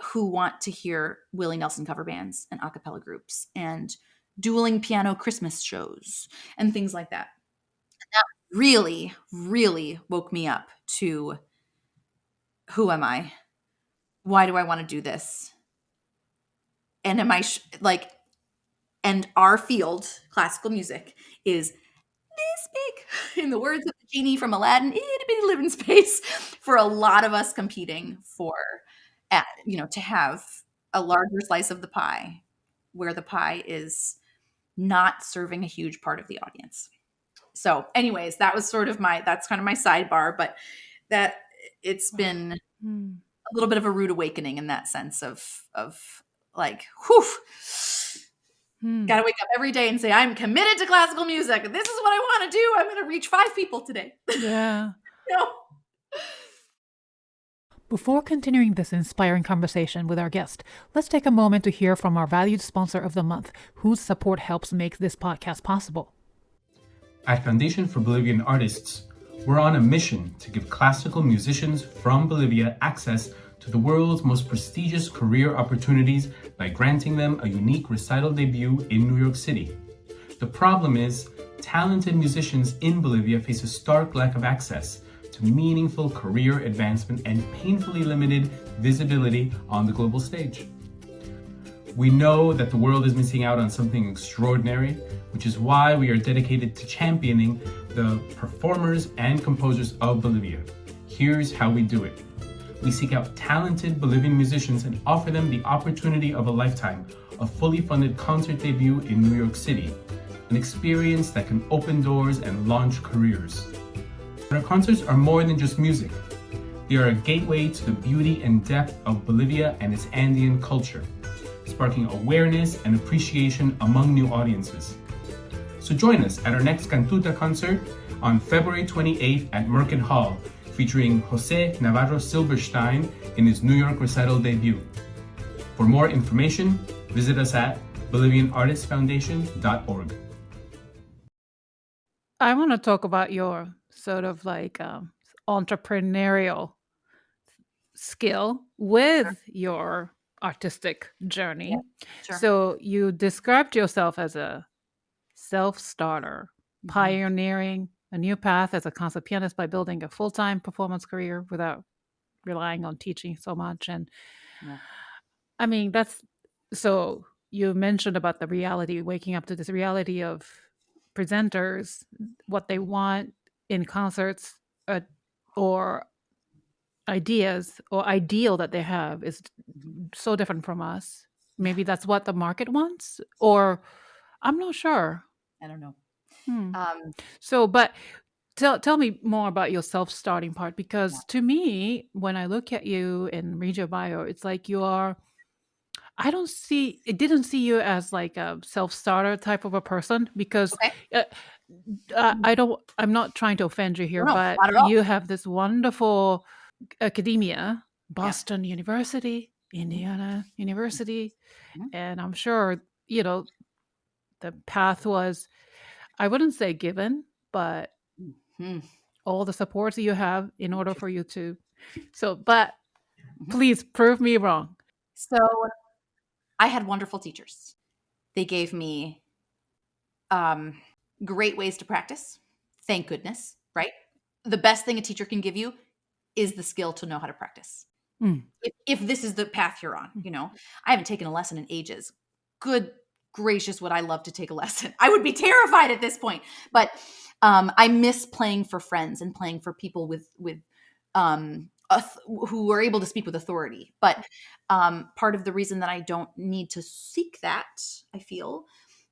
who want to hear Willie Nelson cover bands and a cappella groups and dueling piano Christmas shows and things like that. That really, really woke me up to, who am I? Why do I want to do this? And am I and our field, classical music, is this big. In the words of the genie from Aladdin, itty bitty living space for a lot of us competing for, to have a larger slice of the pie, where the pie is not serving a huge part of the audience. So anyways, that's kind of my sidebar, but that it's been a little bit of a rude awakening in that sense of like, whew, gotta wake up every day and say, I'm committed to classical music. This is what I want to do. I'm going to reach 5 people today. Yeah. No. Before continuing this inspiring conversation with our guest, let's take a moment to hear from our valued sponsor of the month, whose support helps make this podcast possible. At Foundation for Bolivian Artists, we're on a mission to give classical musicians from Bolivia access to the world's most prestigious career opportunities by granting them a unique recital debut in New York City. The problem is, talented musicians in Bolivia face a stark lack of access to meaningful career advancement and painfully limited visibility on the global stage. We know that the world is missing out on something extraordinary, which is why we are dedicated to championing the performers and composers of Bolivia. Here's how we do it. We seek out talented Bolivian musicians and offer them the opportunity of a lifetime, a fully funded concert debut in New York City, an experience that can open doors and launch careers. Our concerts are more than just music. They are a gateway to the beauty and depth of Bolivia and its Andean culture, sparking awareness and appreciation among new audiences. So join us at our next Cantuta concert on February 28th at Merkin Hall, featuring Jose Navarro Silberstein in his New York recital debut. For more information, visit us at BolivianArtistFoundation.org. I want to talk about your sort of like entrepreneurial skill with your artistic journey. Yeah, sure. So you described yourself as a self-starter, pioneering a new path as a concert pianist by building a full-time performance career without relying on teaching so much. And I mean, so you mentioned about the reality, waking up to this reality of presenters, what they want in concerts, or ideas or ideal that they have is so different from us. Maybe that's what the market wants, or I'm not sure. I don't know. But tell me more about your self-starting part, because to me, when I look at you and read your bio, it's like didn't see you as like a self-starter type of a person, because I'm not trying to offend you here, but you have this wonderful academia, Boston University, Indiana University, and I'm sure, the path was, I wouldn't say given, but all the supports you have in order for you to. But please prove me wrong. So I had wonderful teachers. They gave me great ways to practice. Thank goodness, right? The best thing a teacher can give you is the skill to know how to practice. If this is the path you're on, I haven't taken a lesson in ages. Good gracious, would I love to take a lesson. I would be terrified at this point, but I miss playing for friends and playing for people with who are able to speak with authority. But part of the reason that I don't need to seek that, I feel,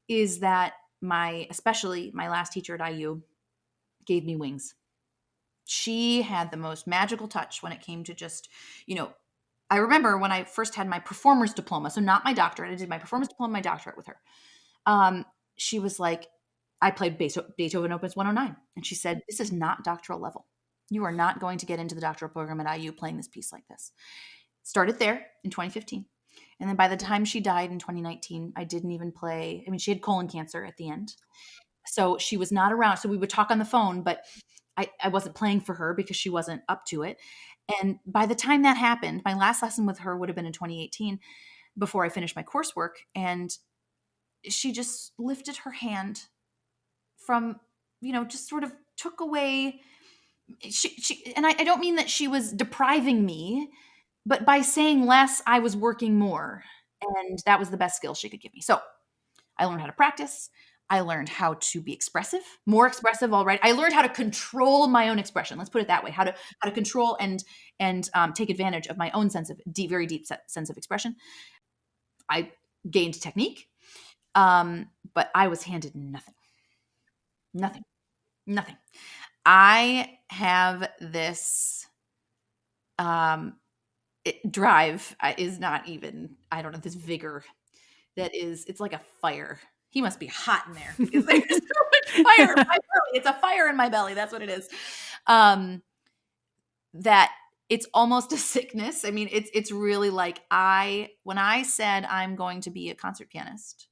is that especially my last teacher at IU gave me wings. She had the most magical touch when it came to just, I remember when I first had my performer's diploma, so not my doctorate. I did my performance diploma, my doctorate with her. She was like, I played Beethoven Opus 109. And she said, this is not doctoral level. You are not going to get into the doctoral program at IU playing this piece like this. Started there in 2015. And then by the time she died in 2019, I didn't even play. I mean, she had colon cancer at the end. So she was not around. So we would talk on the phone, but I wasn't playing for her because she wasn't up to it. And by the time that happened, my last lesson with her would have been in 2018 before I finished my coursework. And she just lifted her hand from, just sort of took away. And I don't mean that she was depriving me, but by saying less, I was working more. And that was the best skill she could give me. So I learned how to practice. I learned how to be expressive, more expressive already. I learned how to control my own expression. Let's put it that way: how to control and take advantage of my own very deep sense of expression. I gained technique, but I was handed nothing. I have this drive is not even. I don't know, this vigor that is. It's like a fire. He must be hot in there because there's so much fire in my belly. It's a fire in my belly. That's what it is. That it's almost a sickness. I mean, it's really like when I said I'm going to be a concert pianist,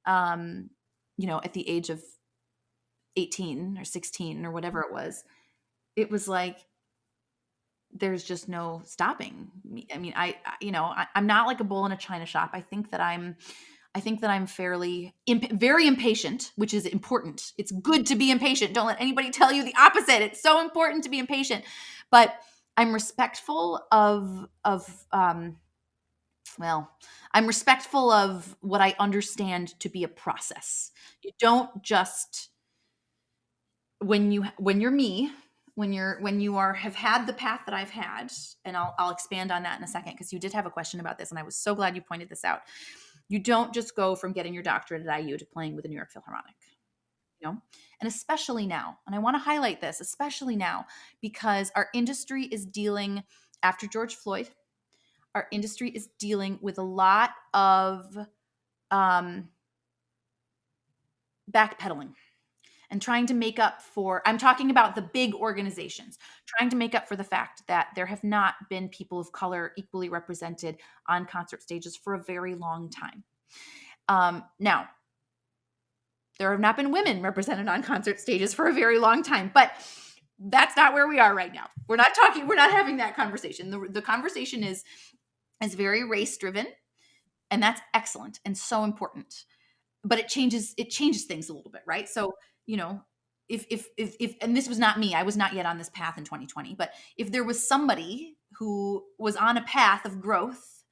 at the age of 18 or 16 or whatever it was like, there's just no stopping me. I mean, I'm not like a bull in a china shop. I think that I'm fairly very impatient, which is important. It's good to be impatient. Don't let anybody tell you the opposite. It's so important to be impatient. But I'm respectful of I'm respectful of what I understand to be a process. You don't just when you have had the path that I've had, and I'll expand on that in a second, because you did have a question about this, and I was so glad you pointed this out. You don't just go from getting your doctorate at IU to playing with the New York Philharmonic, and especially now. And I want to highlight this, especially now, because our industry is dealing, after George Floyd, our industry is dealing with a lot of backpedaling and trying to make up for, I'm talking about the big organizations, trying to make up for the fact that there have not been people of color equally represented on concert stages for a very long time. Now, there have not been women represented on concert stages for a very long time, but that's not where we are right now. We're not having that conversation. The conversation is very race driven, and that's excellent and so important. But it changes things a little bit, right? So, if and this was not me, I was not yet on this path in 2020, but if there was somebody who was on a path of growth,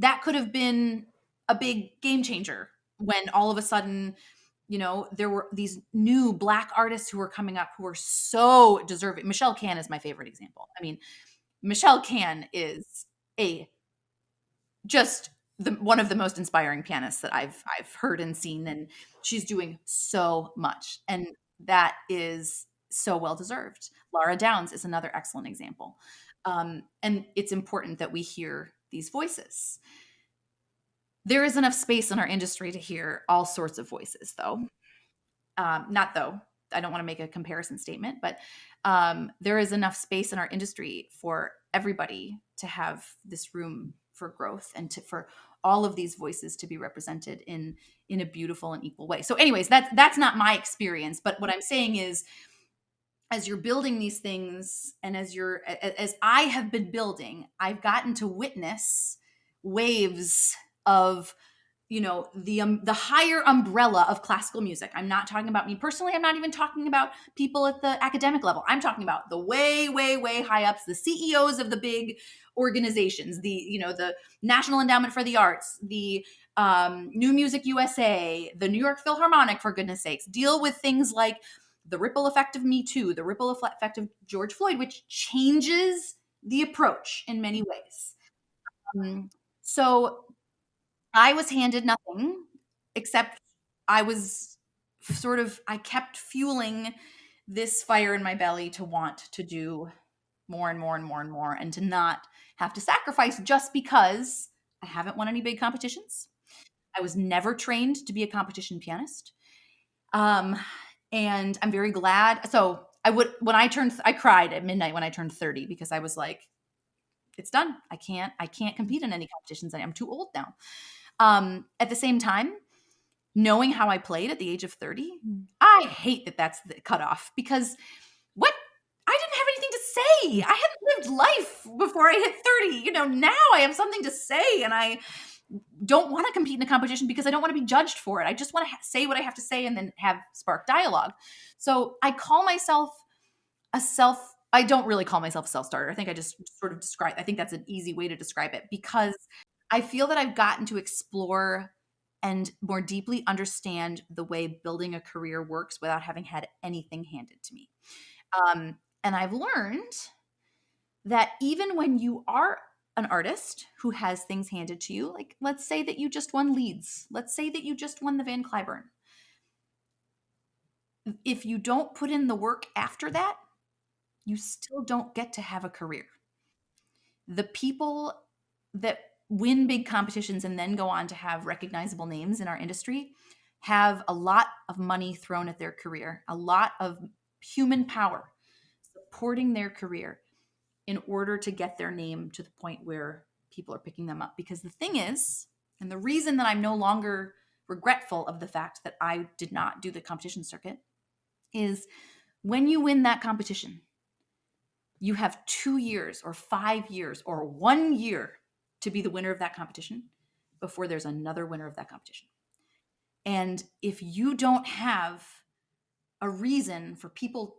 that could have been a big game changer when all of a sudden, there were these new Black artists who were coming up who were so deserving. Michelle Can is my favorite example. I mean, Michelle Can is one of the most inspiring pianists that I've heard and seen, and she's doing so much, and that is so well deserved. Laura Downs is another excellent example, and it's important that we hear these voices. There is enough space in our industry to hear all sorts of voices, though. I don't want to make a comparison statement, but there is enough space in our industry for everybody to have this room for growth and for all of these voices to be represented in a beautiful and equal way. So anyways, that's not my experience, but what I'm saying is, as you're building these things, and as I have been building, I've gotten to witness waves of, the higher umbrella of classical music. I'm not talking about me personally. I'm not even talking about people at the academic level. I'm talking about the way, way, way high ups, the CEOs of the big organizations, the National Endowment for the Arts, the New Music USA, the New York Philharmonic, for goodness sakes, deal with things like the ripple effect of Me Too, the ripple effect of George Floyd, which changes the approach in many ways. So I was handed nothing, except I kept fueling this fire in my belly to want to do more and more and more and more, and to not have to sacrifice just because I haven't won any big competitions. I was never trained to be a competition pianist. And I'm very glad. So I cried at midnight when I turned 30, because I was like, it's done. I can't compete in any competitions. I'm too old now. At the same time, knowing how I played at the age of 30, I hate that that's the cutoff, because I hadn't lived life before I hit 30. Now I have something to say, and I don't want to compete in a competition because I don't want to be judged for it. I just want to say what I have to say and then have spark dialogue. So I call myself I don't really call myself a self-starter. I think I just sort of I think that's an easy way to describe it, because I feel that I've gotten to explore and more deeply understand the way building a career works without having had anything handed to me. And I've learned that even when you are an artist who has things handed to you, like let's say that you just won Leeds, let's say that you just won the Van Cliburn. If you don't put in the work after that, you still don't get to have a career. The people that win big competitions and then go on to have recognizable names in our industry have a lot of money thrown at their career, a lot of human power supporting their career in order to get their name to the point where people are picking them up. Because the thing is, and the reason that I'm no longer regretful of the fact that I did not do the competition circuit, is when you win that competition, you have 2 years or 5 years or 1 year to be the winner of that competition before there's another winner of that competition. And if you don't have a reason for people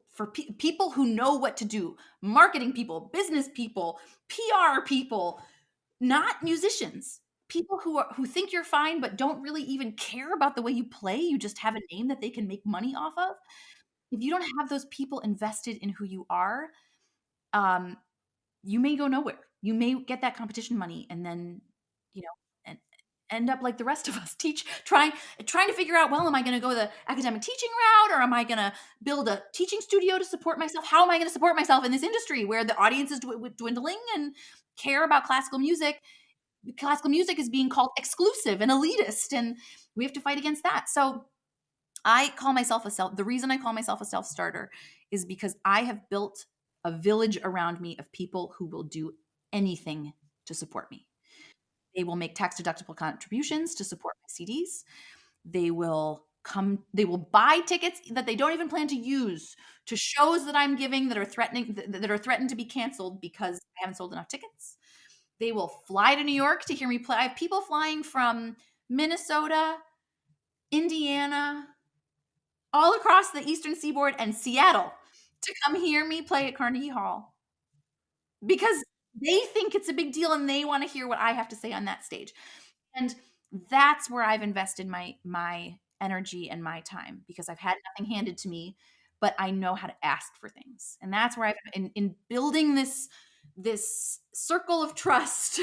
who know what to do, marketing people, business people, PR people, not musicians, people who think you're fine but don't really even care about the way you play, you just have a name that they can make money off of. If you don't have those people invested in who you are, you may go nowhere. You may get that competition money and then, and end up like the rest of us, trying to figure out, well, am I going to go the academic teaching route, or am I going to build a teaching studio to support myself? How am I going to support myself in this industry where the audience is dwindling and care about classical music? Classical music is being called exclusive and elitist, and we have to fight against that. So the reason I call myself a self-starter is because I have built a village around me of people who will do anything to support me. They will make tax-deductible contributions to support my CDs. They will buy tickets that they don't even plan to use to shows that I'm giving that are threatened to be canceled because I haven't sold enough tickets. They will fly to New York to hear me play. I have people flying from Minnesota, Indiana, all across the Eastern Seaboard and Seattle to come hear me play at Carnegie Hall because they think it's a big deal and they want to hear what I have to say on that stage. And that's where I've invested my energy and my time, because I've had nothing handed to me, but I know how to ask for things. And that's where I've in building this circle of trust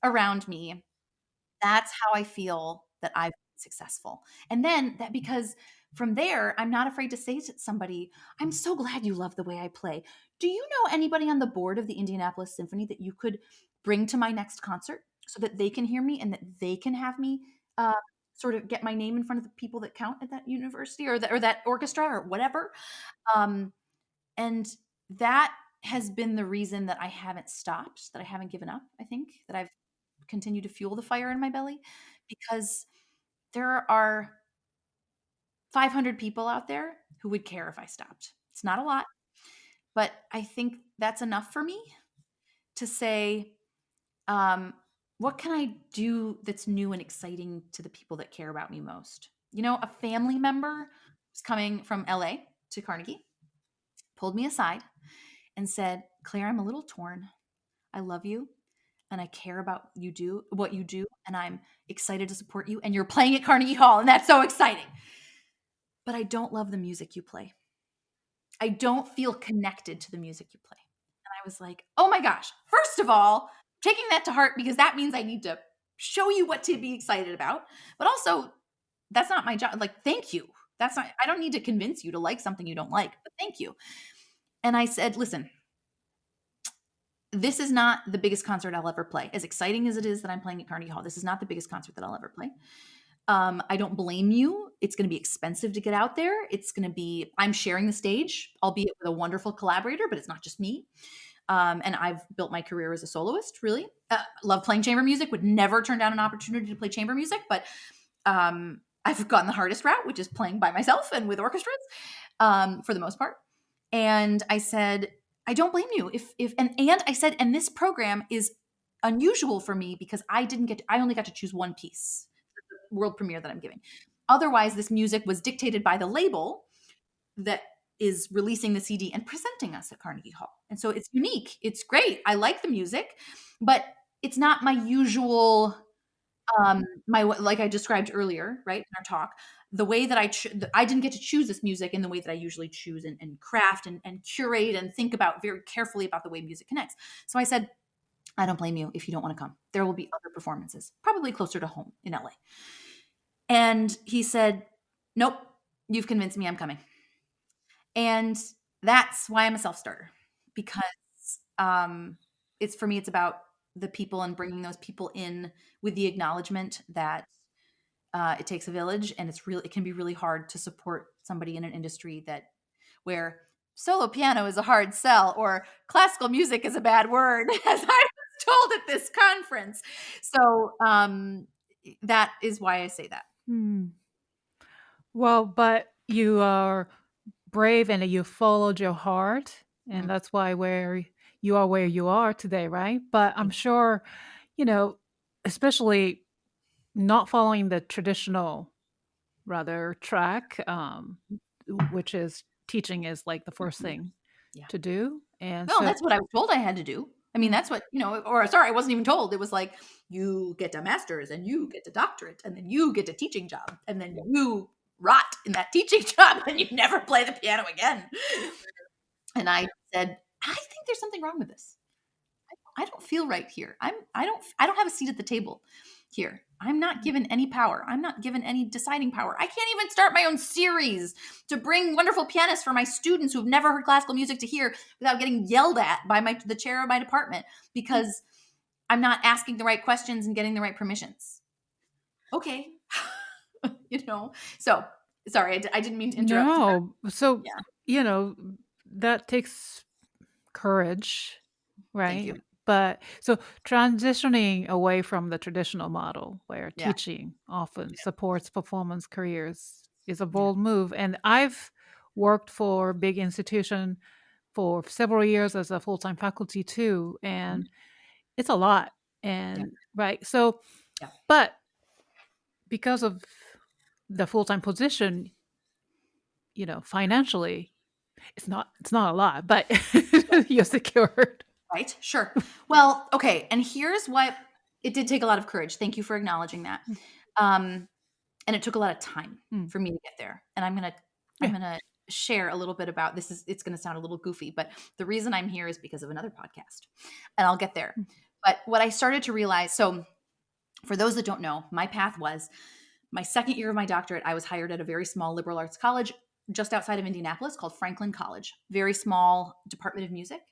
around me. That's how I feel that I've been successful. And then that, because from there, I'm not afraid to say to somebody, I'm so glad you love the way I play. Do you know anybody on the board of the Indianapolis Symphony that you could bring to my next concert so that they can hear me and that they can have me sort of get my name in front of the people that count at that university or that orchestra or whatever? And that has been the reason that I haven't stopped, that I haven't given up. I think that I've continued to fuel the fire in my belly, because there are 500 people out there who would care if I stopped. It's not a lot, but I think that's enough for me to say, what can I do that's new and exciting to the people that care about me most? A family member was coming from LA to Carnegie, pulled me aside and said, Claire, I'm a little torn. I love you and I care about what you do, and I'm excited to support you, and you're playing at Carnegie Hall, and that's so exciting. But I don't love the music you play. I don't feel connected to the music you play. And I was like, oh my gosh, first of all, taking that to heart, because that means I need to show you what to be excited about. But also, that's not my job. Like, thank you. I don't need to convince you to like something you don't like, but thank you. And I said, listen, this is not the biggest concert I'll ever play. As exciting as it is that I'm playing at Carnegie Hall, this is not the biggest concert that I'll ever play. I don't blame you. It's going to be expensive to get out there. I'm sharing the stage, albeit with a wonderful collaborator, but it's not just me. And I've built my career as a soloist, really. Love playing chamber music, would never turn down an opportunity to play chamber music, but I've gone the hardest route, which is playing by myself and with orchestras for the most part. And I said, I don't blame you. And I said, and this program is unusual for me because I only got to choose one piece, the world premiere that I'm giving. Otherwise, this music was dictated by the label that is releasing the CD and presenting us at Carnegie Hall. And so it's unique. It's great. I like the music, but it's not my usual, like I described earlier, right, in our talk, the way that I didn't get to choose this music in the way that I usually choose and craft and curate and think about very carefully about the way music connects. So I said, I don't blame you if you don't want to come. There will be other performances, probably closer to home in LA. And he said, nope, you've convinced me, I'm coming. And that's why I'm a self-starter, because it's for me, it's about the people and bringing those people in with the acknowledgement that it takes a village, and it can be really hard to support somebody in an industry where solo piano is a hard sell or classical music is a bad word, as I was told at this conference. So that is why I say that. Well, but you are brave and you followed your heart, and that's why where you are today, right? But I'm sure, especially not following the traditional rather track, which is teaching is like the first thing to do. And no, that's what I was told I had to do. I mean, that's what, I wasn't even told. It was like, you get a master's and you get a doctorate and then you get a teaching job and then you rot in that teaching job and you never play the piano again. And I said, I think there's something wrong with this. I don't feel right here. I don't have a seat at the table here. I'm not given any power. I'm not given any deciding power. I can't even start my own series to bring wonderful pianists for my students who've never heard classical music to hear without getting yelled at by the chair of my department because I'm not asking the right questions and getting the right permissions. Okay. So sorry, I didn't mean to interrupt. No. So, that takes courage, right? Thank you. But so transitioning away from the traditional model where teaching often supports performance careers is a bold move. And I've worked for a big institution for several years as a full-time faculty too. And it's a lot. And right. So, but because of the full-time position, financially, it's not a lot, but you're secured. Right. Sure. Well, okay. And here's what it did take a lot of courage. Thank you for acknowledging that. And it took a lot of time for me to get there. And I'm going to share a little bit about this. It's going to sound a little goofy, but the reason I'm here is because of another podcast, and I'll get there. But what I started to realize, so for those that don't know, my path was my second year of my doctorate. I was hired at a very small liberal arts college just outside of Indianapolis called Franklin College, very small department of music.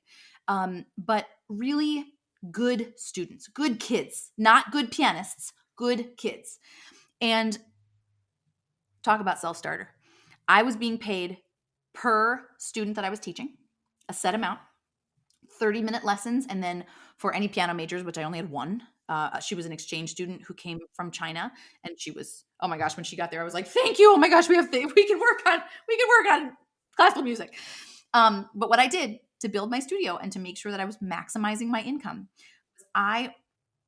But really good students, good kids, not good pianists, good kids. And talk about self-starter. I was being paid per student that I was teaching, a set amount, 30-minute lessons. And then for any piano majors, which I only had one, she was an exchange student who came from China, and she was, oh my gosh, when she got there, I was like, thank you. Oh my gosh, we can work on classical music. But what I did to build my studio and to make sure that I was maximizing my income, I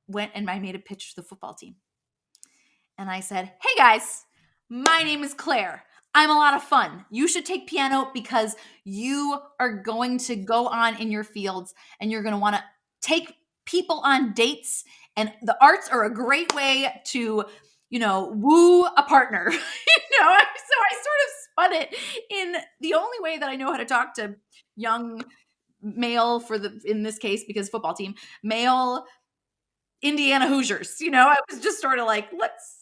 went and I made a pitch to the football team. And I said, hey guys, my name is Claire. I'm a lot of fun. You should take piano because you are going to go on in your fields and you're going to want to take people on dates, and the arts are a great way to, woo a partner. So I sort of spun it in the only way that I know how to talk to young male, in this case, because football team, male Indiana Hoosiers. I was just sort of like, let's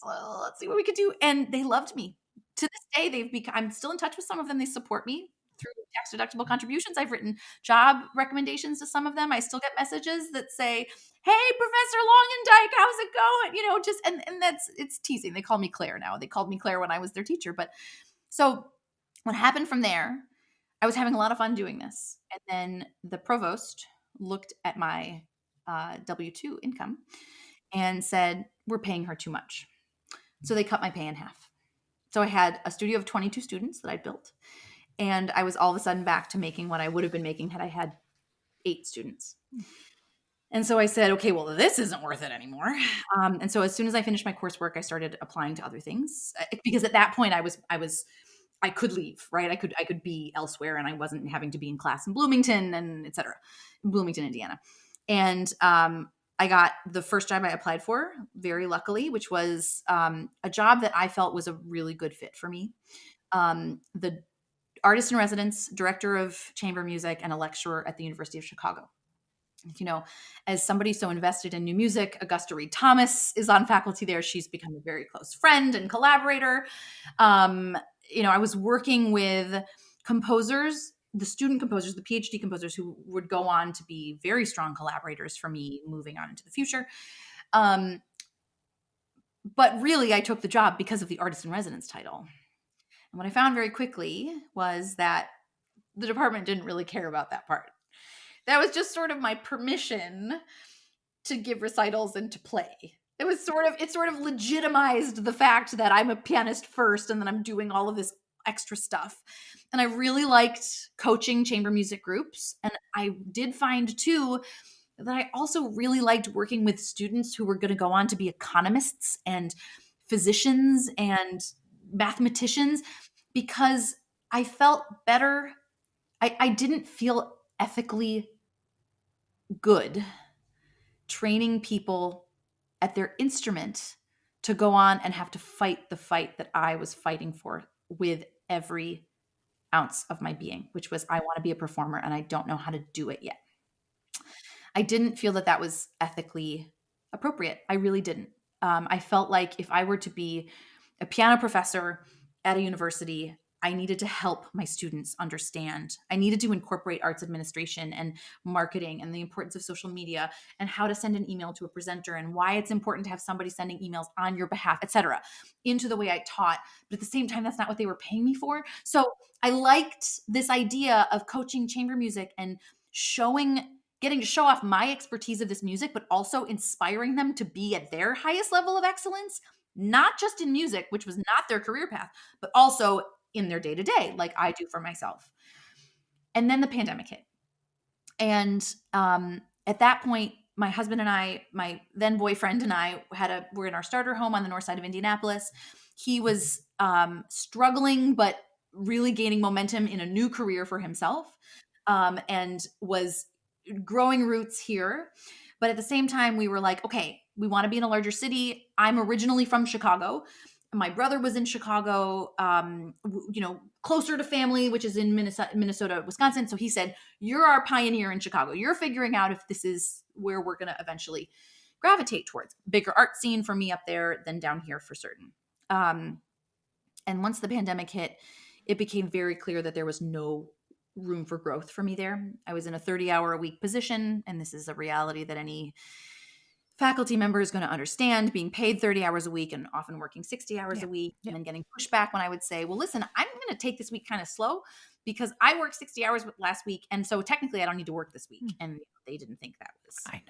see what we could do. And they loved me. To this day, I'm still in touch with some of them. They support me through tax-deductible contributions. I've written job recommendations to some of them. I still get messages that say, hey, Professor Longendyke, how's it going? And it's teasing. They call me Claire now. They called me Claire when I was their teacher. But so what happened from there, I was having a lot of fun doing this. And then the provost looked at my W-2 income and said, we're paying her too much. So they cut my pay in half. So I had a studio of 22 students that I built. And I was all of a sudden back to making what I would have been making had I had 8 students. And so I said, okay, well, this isn't worth it anymore. And so as soon as I finished my coursework, I started applying to other things because at that point I could leave, right? I could be elsewhere and I wasn't having to be in class in Bloomington and et cetera, in Bloomington, Indiana. And I got the first job I applied for, very luckily, which was a job that I felt was a really good fit for me. The artist in residence, director of chamber music, and a lecturer at the University of Chicago. You know, as somebody so invested in new music, Augusta Reed Thomas is on faculty there. She's become a very close friend and collaborator. I was working with composers, the student composers, the PhD composers who would go on to be very strong collaborators for me moving on into the future. But really, I took the job because of the artist in residence title. And what I found very quickly was that the department didn't really care about that part. That was just sort of my permission to give recitals and to play. It sort of legitimized the fact that I'm a pianist first and then I'm doing all of this extra stuff. And I really liked coaching chamber music groups. And I did find too that I also really liked working with students who were going to go on to be economists and physicians and mathematicians, because I felt better. I didn't feel ethically good training people at their instrument to go on and have to fight the fight that I was fighting for with every ounce of my being, which was I want to be a performer and I don't know how to do it yet. I didn't feel that was ethically appropriate. I really didn't. I felt like if I were to be a piano professor at a university, I needed to help my students understand. I needed to incorporate arts administration and marketing and the importance of social media and how to send an email to a presenter and why it's important to have somebody sending emails on your behalf, et cetera, into the way I taught. But at the same time, that's not what they were paying me for. So I liked this idea of coaching chamber music and getting to show off my expertise of this music, but also inspiring them to be at their highest level of excellence, not just in music, which was not their career path, but also in their day-to-day, like I do for myself. And then the pandemic hit. And at that point, my husband and I, my then boyfriend and I were in our starter home on the north side of Indianapolis. He was struggling, but really gaining momentum in a new career for himself, and was growing roots here. But at the same time, we were like, okay, we want to be in a larger city. I'm originally from Chicago. My brother was in Chicago, closer to family, which is in Minnesota, Wisconsin. So he said, you're our pioneer in Chicago. You're figuring out if this is where we're going to eventually gravitate towards. Bigger art scene for me up there than down here for certain. And once the pandemic hit, it became very clear that there was no room for growth for me there. I was in a 30-hour-a-week position, and this is a reality that any faculty member is going to understand, being paid 30 hours a week and often working 60 hours a week, and then getting pushback when I would say, well, listen, I'm going to take this week kind of slow because I worked 60 hours last week. And so technically I don't need to work this week. And they didn't think that was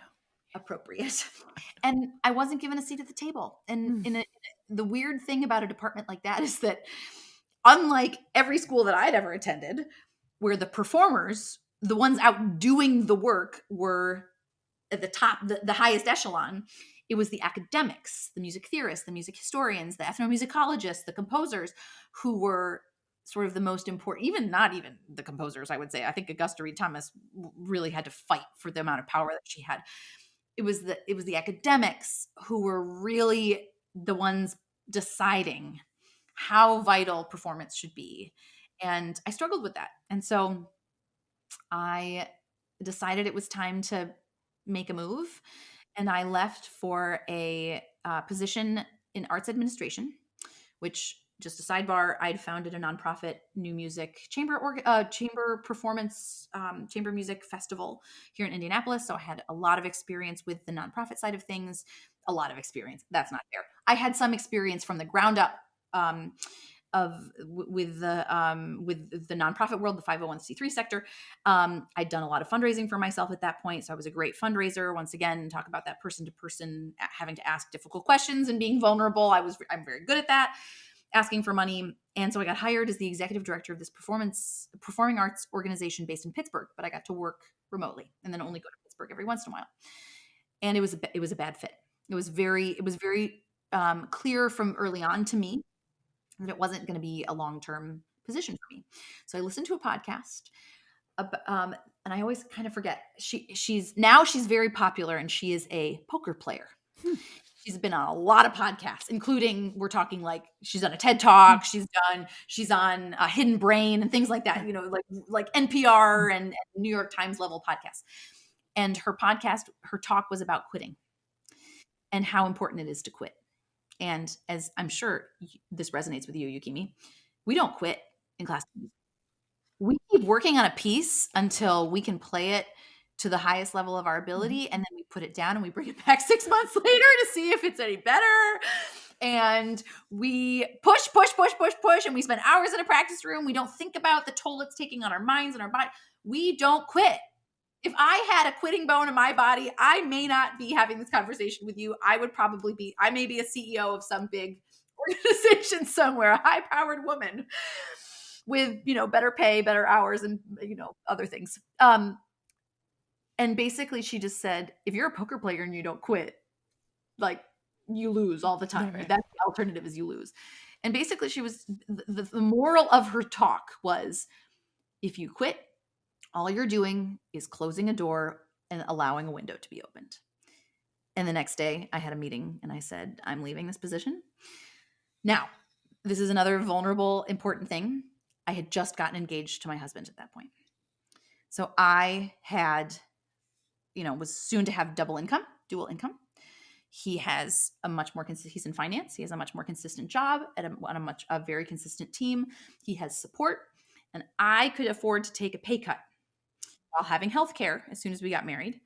appropriate. And I wasn't given a seat at the table. And the weird thing about a department like that is that unlike every school that I'd ever attended, where the performers, the ones out doing the work, were at the top, the highest echelon, it was the academics, the music theorists, the music historians, the ethnomusicologists, the composers who were sort of the most important, not even the composers, I would say. I think Augusta Reed Thomas really had to fight for the amount of power that she had. It was the academics who were really the ones deciding how vital performance should be. And I struggled with that. And so I decided it was time to make a move. And I left for a position in arts administration, which, just a sidebar, I'd founded a nonprofit new music chamber performance, chamber music festival here in Indianapolis. So I had a lot of experience with the nonprofit side of things. A lot of experience. That's not fair. I had some experience from the ground up with the nonprofit world, the 501c3 sector. I'd done a lot of fundraising for myself at that point. So I was a great fundraiser. Once again, talk about that person to person, having to ask difficult questions and being vulnerable. I'm very good at that, asking for money. And so I got hired as the executive director of this performing arts organization based in Pittsburgh, but I got to work remotely and then only go to Pittsburgh every once in a while. And it was a bad fit. It was very clear from early on to me that it wasn't going to be a long-term position for me. So I listened to a podcast, and I always kind of forget. She's very popular, and she is a poker player. She's been on a lot of podcasts, including, we're talking like she's done a TED Talk, she's on Hidden Brain and things like that, like NPR and New York Times level podcasts. And her talk was about quitting and how important it is to quit. And as I'm sure this resonates with you, Yukimi, we don't quit in classical music. We keep working on a piece until we can play it to the highest level of our ability, and then we put it down and we bring it back 6 months later to see if it's any better. And we push, and we spend hours in a practice room. We don't think about the toll it's taking on our minds and our body. We don't quit. If I had a quitting bone in my body, I may not be having this conversation with you. I may be a CEO of some big organization somewhere, a high-powered woman with, better pay, better hours, and, other things. And basically she just said, if you're a poker player and you don't quit, like, you lose all the time. Right. That's the alternative, is you lose. And basically the moral of her talk was, if you quit, all you're doing is closing a door and allowing a window to be opened. And the next day I had a meeting and I said, I'm leaving this position. Now, this is another vulnerable, important thing. I had just gotten engaged to my husband at that point. So I had, was soon to have dual income. He has he's in finance. He has a much more consistent job on a very consistent team. He has support, and I could afford to take a pay cut while having healthcare as soon as we got married.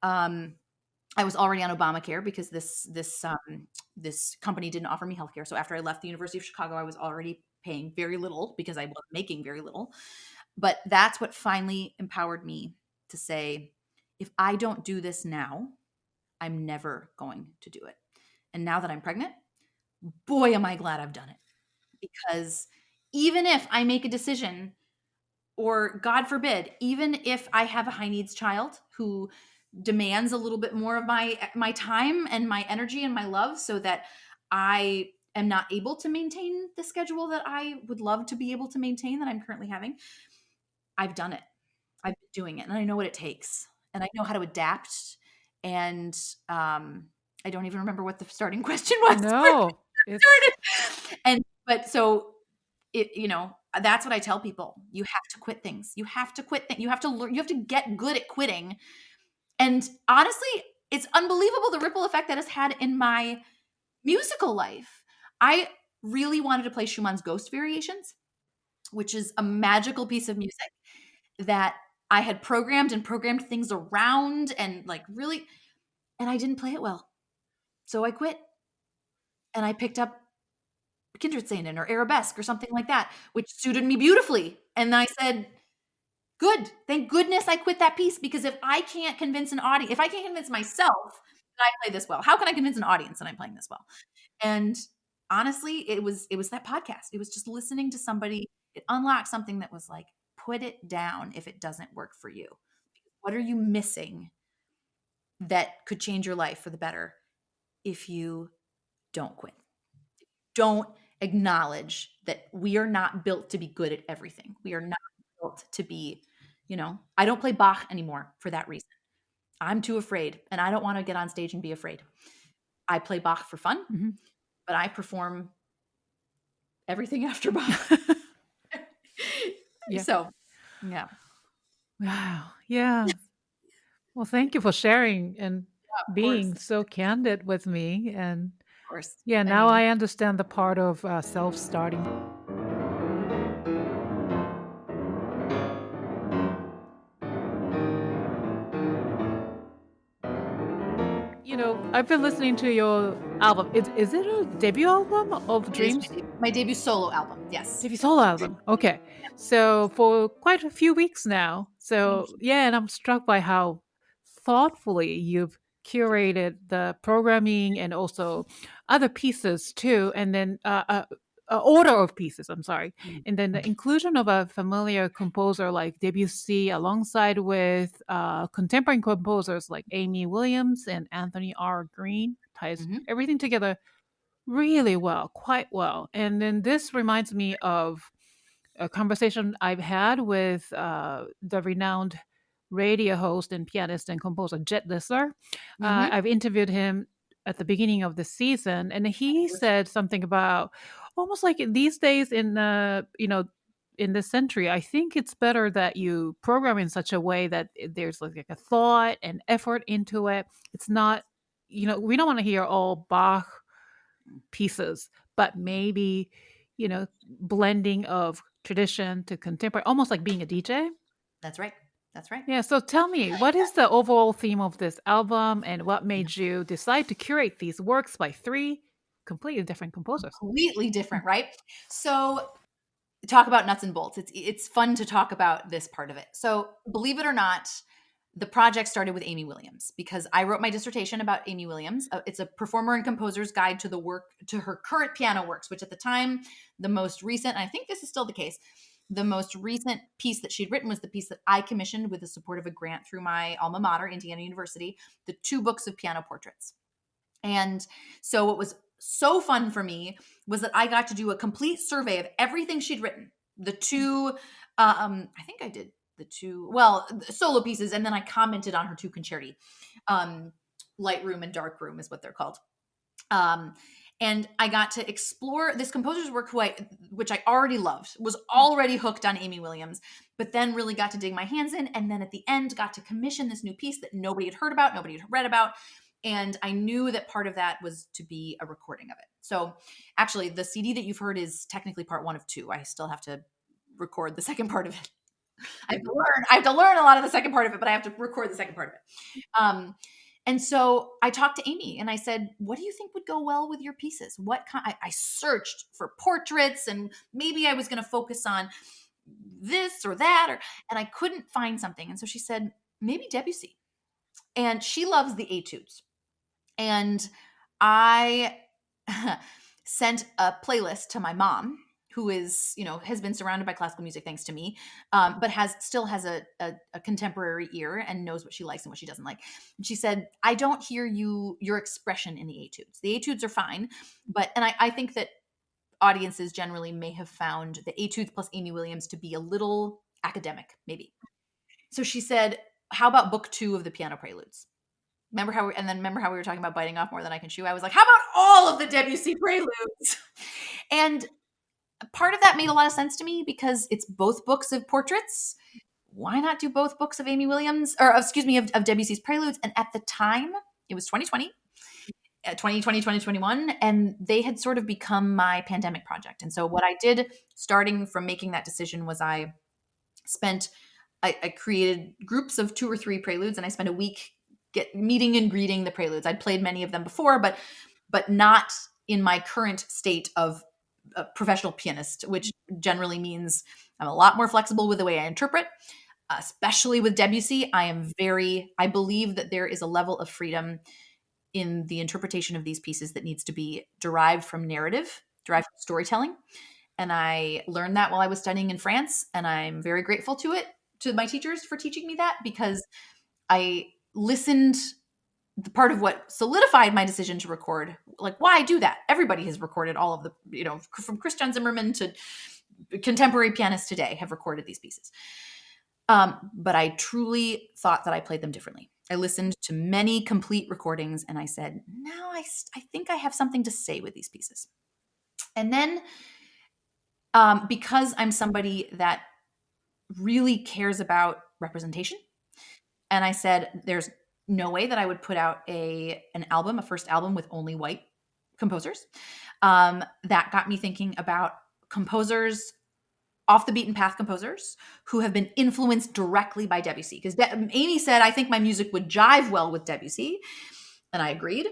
I was already on Obamacare because this company didn't offer me healthcare. So after I left the University of Chicago, I was already paying very little because I was making very little. But that's what finally empowered me to say, if I don't do this now, I'm never going to do it. And now that I'm pregnant, boy, am I glad I've done it. Because even if I make a decision, or God forbid, even if I have a high needs child who demands a little bit more of my time and my energy and my love, so that I am not able to maintain the schedule that I would love to be able to maintain that I'm currently having, I've done it. I've been doing it, and I know what it takes, and I know how to adapt. And I don't even remember what the starting question was. No. That's what I tell people. You have to quit things. You have to quit things. You have to learn. You have to get good at quitting. And honestly, it's unbelievable the ripple effect that has had in my musical life. I really wanted to play Schumann's Ghost Variations, which is a magical piece of music that I had programmed things around and I didn't play it well. So I quit and I picked up Kindred or Arabesque or something like that, which suited me beautifully. And I said, good, thank goodness I quit that piece, because if I can't convince an audience, if I can't convince myself that I play this well, how can I convince an audience that I'm playing this well? And honestly, it was that podcast. It was just listening to somebody. It unlocked something that was like, put it down if it doesn't work for you. What are you missing that could change your life for the better if you don't quit? Don't acknowledge that we are not built to be good at everything. We are not built to be, I don't play Bach anymore for that reason. I'm too afraid, and I don't want to get on stage and be afraid. I play Bach for fun, but I perform everything after Bach. Yeah. So, yeah. Wow. Yeah. Well, thank you for sharing and being so candid with me. And of course. Yeah, now I understand the part of self-starting. I've been listening to your album. Is it a debut album of Dreams? My debut solo album, yes. Debut solo album. Okay. So for quite a few weeks now. So yeah, and I'm struck by how thoughtfully you've curated the programming and also other pieces too. And then order of pieces, I'm sorry. Mm. And then the inclusion of a familiar composer like Debussy alongside with contemporary composers like Amy Williams and Anthony R. Green ties Mhm. everything together really well, quite well. And then this reminds me of a conversation I've had with the renowned radio host and pianist and composer Jet Lissler. Mhm. I've interviewed him at the beginning of the season, and he said something about almost like these days in in this century, I think it's better that you program in such a way that there's like a thought and effort into it. It's not, we don't want to hear all Bach pieces, but maybe, blending of tradition to contemporary, almost like being a DJ. That's right. That's right. Yeah. So tell me, what is the overall theme of this album and what made you decide to curate these works by three completely different composers? Completely different, right? So talk about nuts and bolts. It's fun to talk about this part of it. So believe it or not, the project started with Amy Williams because I wrote my dissertation about Amy Williams. It's a performer and composer's guide to her current piano works, which at the time, the most recent, and I think this is still the case, the most recent piece that she'd written was the piece that I commissioned with the support of a grant through my alma mater, Indiana University, the 2 books of piano portraits. And so what was so fun for me was that I got to do a complete survey of everything she'd written. The 2, I think I did the 2, solo pieces, and then I commented on her 2 concerti. Light Room and Dark Room is what they're called. And I got to explore this composer's work, which I already loved, was already hooked on Amy Williams, but then really got to dig my hands in, and then at the end got to commission this new piece that nobody had heard about, nobody had read about. And I knew that part of that was to be a recording of it. So actually, the CD that you've heard is technically part 1 of 2. I still have to record the second part of it. I have to learn a lot of the second part of it, but I have to record the second part of it. And so I talked to Amy and I said, what do you think would go well with your pieces? I searched for portraits, and maybe I was going to focus on this or that, and I couldn't find something. And so she said, maybe Debussy. And she loves the etudes. And I sent a playlist to my mom, who is, has been surrounded by classical music thanks to me, but still has a contemporary ear and knows what she likes and what she doesn't like. And she said, I don't hear your expression in the etudes. The etudes are fine, and I think that audiences generally may have found the etudes plus Amy Williams to be a little academic, maybe. So she said, how about book 2 of the piano preludes? Remember how we were talking about biting off more than I can chew? I was like, how about all of the Debussy preludes? And part of that made a lot of sense to me because it's both books of portraits. Why not do both books of Amy Williams, of Debussy's preludes? And at the time, it was 2020, 2021, and they had sort of become my pandemic project. And so what I did starting from making that decision was I created groups of 2 or 3 preludes, and I spent a week meeting and greeting the preludes. I'd played many of them before, but not in my current state of a professional pianist, which generally means I'm a lot more flexible with the way I interpret, especially with Debussy. I believe that there is a level of freedom in the interpretation of these pieces that needs to be derived from narrative, derived from storytelling. And I learned that while I was studying in France, and I'm very grateful to my teachers for teaching me that, because I listened. The part of what solidified my decision to record, like, why do that? Everybody has recorded all of the, from Christian Zimmerman to contemporary pianists today have recorded these pieces. But I truly thought that I played them differently. I listened to many complete recordings and I said, no, I think I have something to say with these pieces. And then because I'm somebody that really cares about representation, and I said, there's no way that I would put out a first album with only white composers. That got me thinking about composers, off the beaten path composers who have been influenced directly by Debussy. Because Amy said, I think my music would jive well with Debussy. And I agreed,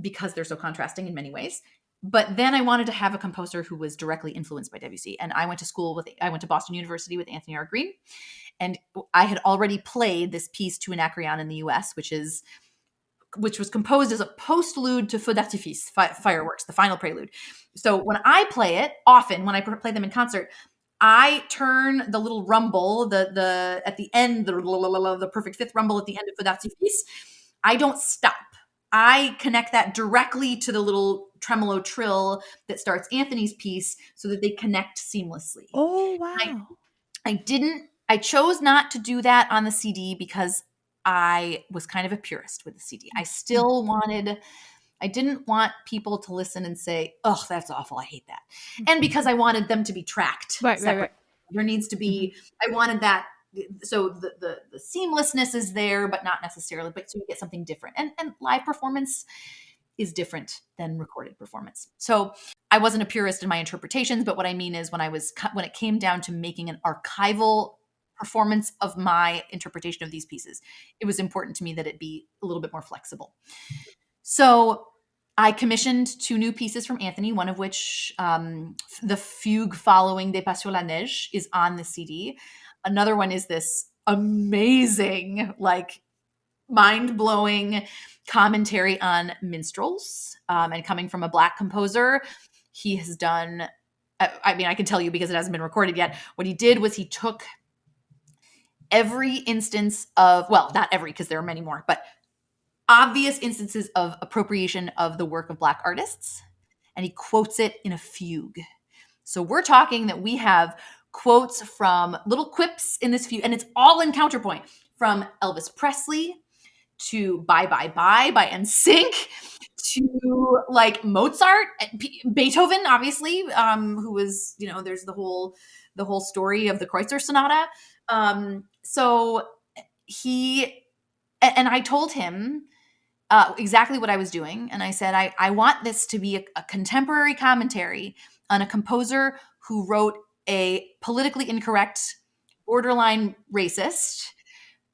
because they're so contrasting in many ways. But then I wanted to have a composer who was directly influenced by Debussy. And I went to Boston University with Anthony R. Green. And I had already played this piece to Anacreon in the US, which is which was composed as a postlude to Feu d'Artifice, fireworks, the final prelude. So when I play it, often when I play them in concert, I turn the little rumble, the at the end, the perfect fifth rumble at the end of Feu d'Artifice. I don't stop. I connect that directly to the little tremolo trill that starts Anthony's piece so that they connect seamlessly. Oh, wow. I chose not to do that on the CD because I was kind of a purist with the CD. I didn't want people to listen and say, "Oh, that's awful. I hate that." And because I wanted them to be tracked separately. There needs to be, I wanted that. So the seamlessness is there, but not necessarily, but so you get something different. And live performance is different than recorded performance. So I wasn't a purist in my interpretations, but what I mean is when it came down to making an archival performance of my interpretation of these pieces, it was important to me that it be a little bit more flexible. So I commissioned 2 new pieces from Anthony, one of which, the fugue following Des Pas sur la Neige, is on the CD. Another one is this amazing, like mind-blowing commentary on minstrels, and coming from a Black composer. He has done, I mean, I can tell you because it hasn't been recorded yet. What he did was he took every instance of, well, not every, because there are many more, but obvious instances of appropriation of the work of Black artists, and he quotes it in a fugue. So we're talking that we have quotes from little quips in this fugue, and it's all in counterpoint, from Elvis Presley to Bye Bye Bye by NSYNC to like Mozart, Beethoven, obviously, who was, there's the whole story of the Kreutzer Sonata. So I told him exactly what I was doing. And I said, I want this to be a contemporary commentary on a composer who wrote a politically incorrect, borderline racist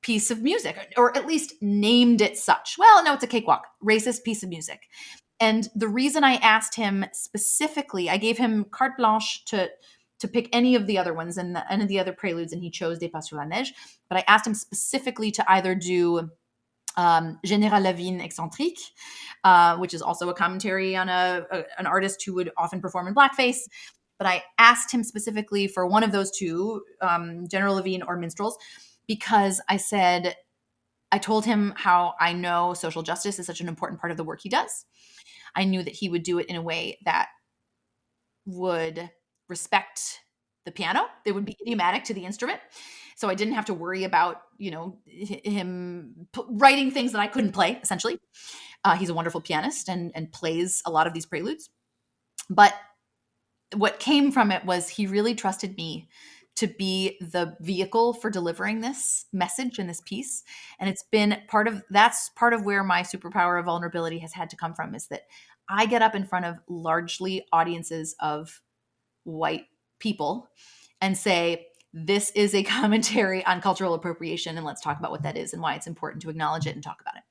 piece of music, or at least named it such. Well, no, it's a cakewalk, racist piece of music. And the reason I asked him specifically, I gave him carte blanche to pick any of the other ones and any of the other preludes, and he chose Des Pas sur la Neige. But I asked him specifically to either do Général Lavigne Excentrique, which is also a commentary on an artist who would often perform in blackface. But I asked him specifically for one of those 2, General Lavigne or Minstrels, because I told him how I know social justice is such an important part of the work he does. I knew that he would do it in a way that would respect the piano. It would be idiomatic to the instrument. So I didn't have to worry about, him writing things that I couldn't play, essentially. He's a wonderful pianist and plays a lot of these preludes. But what came from it was he really trusted me to be the vehicle for delivering this message and this piece. And it's been that's part of where my superpower of vulnerability has had to come from, is that I get up in front of largely audiences of white people and say, this is a commentary on cultural appropriation, and let's talk about what that is and why it's important to acknowledge it and talk about it.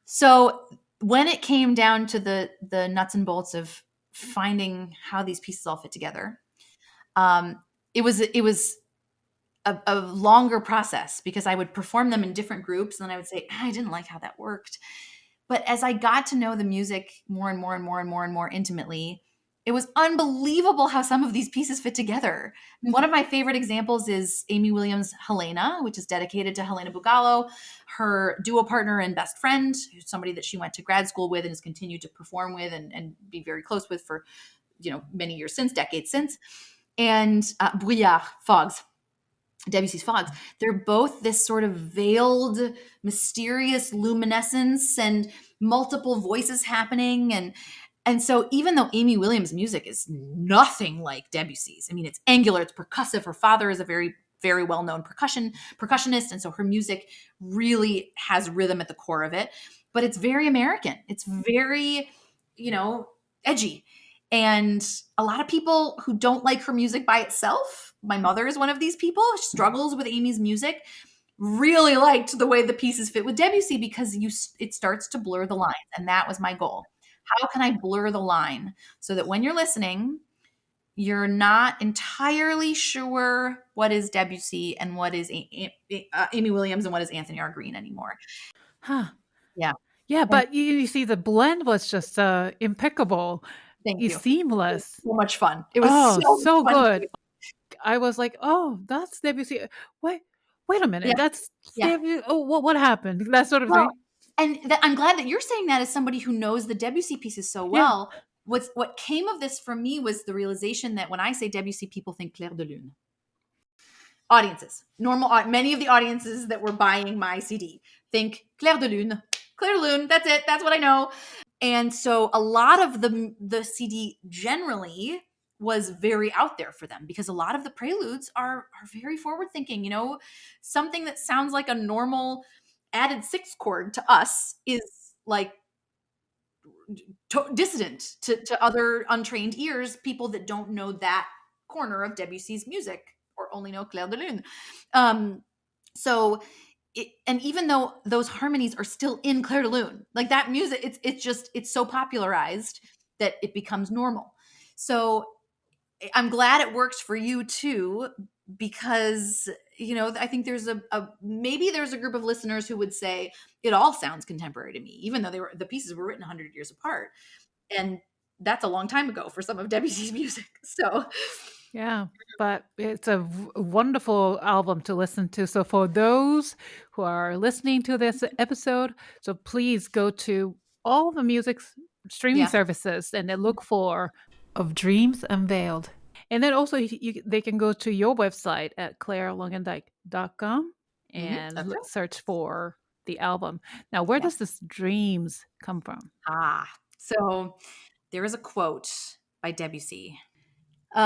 So when it came down to the nuts and bolts of finding how these pieces all fit together, it was a longer process, because I would perform them in different groups and then I would say, I didn't like how that worked. But as I got to know the music more and more and more and more and more intimately, it was unbelievable how some of these pieces fit together. One of my favorite examples is Amy Williams' Helena, which is dedicated to Helena Bugallo, her duo partner and best friend, who's somebody that she went to grad school with and has continued to perform with and be very close with for many years since, decades since. And Brouillard, Fogs, Debussy's Fogs. They're both this sort of veiled, mysterious luminescence and multiple voices happening. And so even though Amy Williams' music is nothing like Debussy's, I mean, it's angular, it's percussive. Her father is a very, very well-known percussionist. And so her music really has rhythm at the core of it, but it's very American. It's very, edgy. And a lot of people who don't like her music by itself, my mother is one of these people, struggles with Amy's music, really liked the way the pieces fit with Debussy, because it starts to blur the lines. And that was my goal. How can I blur the line so that when you're listening, you're not entirely sure what is Debussy and what is Amy Williams and what is Anthony R. Green anymore. Huh. Yeah. Yeah, but you see, the blend was just impeccable. Thank you. Seamless. So much fun. It was so fun good. I was like, oh, that's Debussy. Wait a minute. Yeah. That's Yeah. Debussy. Oh, what happened? That sort of Well, thing. and I'm glad that you're saying that as somebody who knows the Debussy pieces so well. What came of this for me was the realization that when I say Debussy, people think Clair de Lune. Audiences, many of the audiences that were buying my CD think Clair de Lune. Clair de Lune, that's it. That's what I know. And so a lot of the CD generally was very out there for them because a lot of the preludes are very forward thinking. You know, something that sounds like a normal added sixth chord to us is like dissident to other untrained ears, people that don't know that corner of Debussy's music or only know Clair de Lune. And even though those harmonies are still in Clair de Lune, like that music, it's so popularized that it becomes normal. So I'm glad it works for you too, because, you know, I think there's maybe there's a group of listeners who would say it all sounds contemporary to me, even though the pieces were written 100 years apart. And that's a long time ago for some of Debussy's music. So yeah, but it's a wonderful album to listen to. So for those who are listening to this episode, so please go to all the music streaming services and then look for Of Dreams Unveiled. And then also they can go to your website at clarelongendyke.com and search for the album. Now, where does this dreams come from? So there is a quote by Debussy. So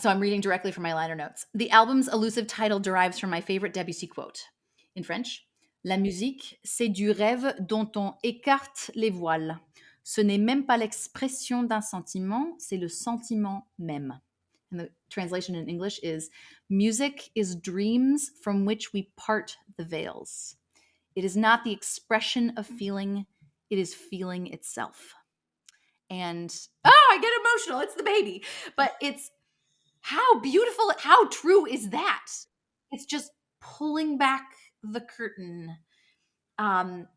I'm reading directly from my liner notes. The album's elusive title derives from my favorite Debussy quote. In French, La musique, c'est du rêve dont on écarte les voiles. Ce n'est même pas l'expression d'un sentiment, c'est le sentiment même. And the translation in English is, music is dreams from which we part the veils. It is not the expression of feeling, it is feeling itself. And, I get emotional, it's the baby. But it's, how beautiful, how true is that? It's just pulling back the curtain on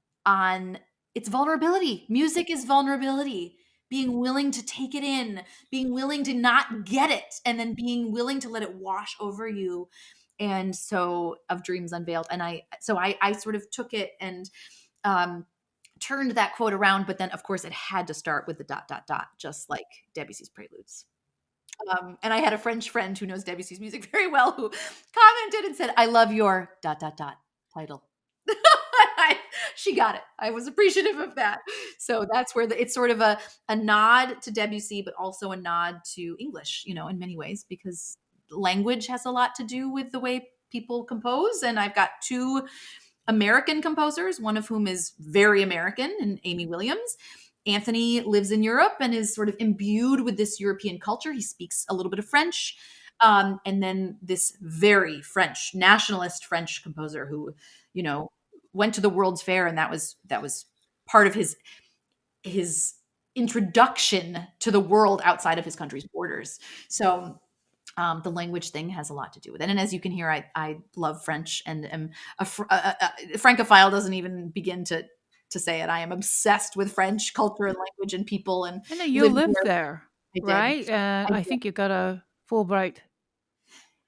its vulnerability. Music is vulnerability. Being willing to take it in, being willing to not get it, and then being willing to let it wash over you. And so Of Dreams Unveiled. And I sort of took it and turned that quote around, but then of course it had to start with the ... just like Debussy's preludes. And I had a French friend who knows Debussy's music very well who commented and said, I love your ... title. She got it. I was appreciative of that. So that's where it's sort of a nod to Debussy, but also a nod to English, you know, in many ways, because language has a lot to do with the way people compose. And I've got two American composers, one of whom is very American, and Amy Williams. Anthony lives in Europe and is sort of imbued with this European culture. He speaks a little bit of French. And then this very French, nationalist French composer who, you know, went to the World's Fair, and that was part of his introduction to the world outside of his country's borders. So the language thing has a lot to do with it. And as you can hear, I love French and am a Francophile doesn't even begin to say it. I am obsessed with French culture and language and people. And you lived there, right? I think you got a Fulbright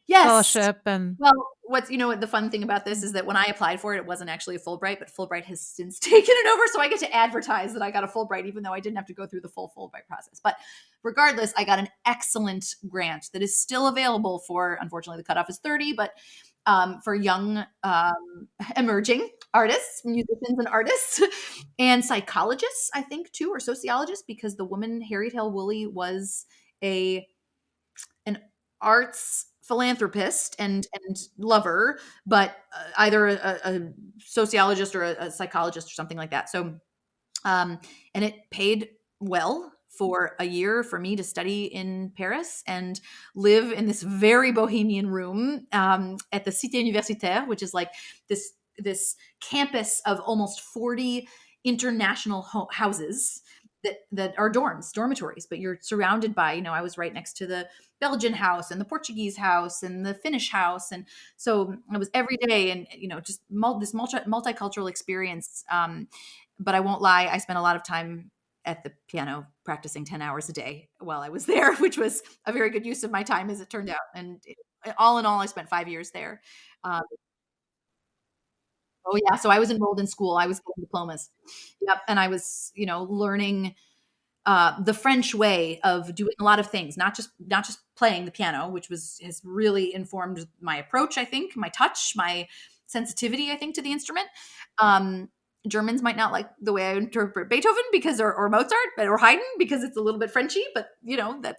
scholarship. And well, the fun thing about this is that when I applied for it, it wasn't actually a Fulbright, but Fulbright has since taken it over. So I get to advertise that I got a Fulbright, even though I didn't have to go through the full Fulbright process. But regardless, I got an excellent grant that is still available for, unfortunately, the cutoff is 30, but for young emerging artists, musicians and artists, and psychologists, I think, too, or sociologists, because the woman, Harriet Hale Woolley, was an arts philanthropist and lover, but either a sociologist or a psychologist or something like that. So, and it paid well for a year for me to study in Paris and live in this very bohemian room at the Cité Universitaire, which is like this campus of almost 40 international houses that are dormitories, but you're surrounded by, I was right next to the Belgian house and the Portuguese house and the Finnish house. And so I was every day and, just this multicultural experience. But I won't lie, I spent a lot of time at the piano practicing 10 hours a day while I was there, which was a very good use of my time, as it turned out. And all in all, I spent 5 years there. Oh yeah. So I was enrolled in school. I was getting diplomas. Yep. And I was, learning the French way of doing a lot of things, not just playing the piano, which has really informed my approach, I think, my touch, my sensitivity, I think, to the instrument. Germans might not like the way I interpret Beethoven or Mozart, or Haydn, because it's a little bit Frenchy, but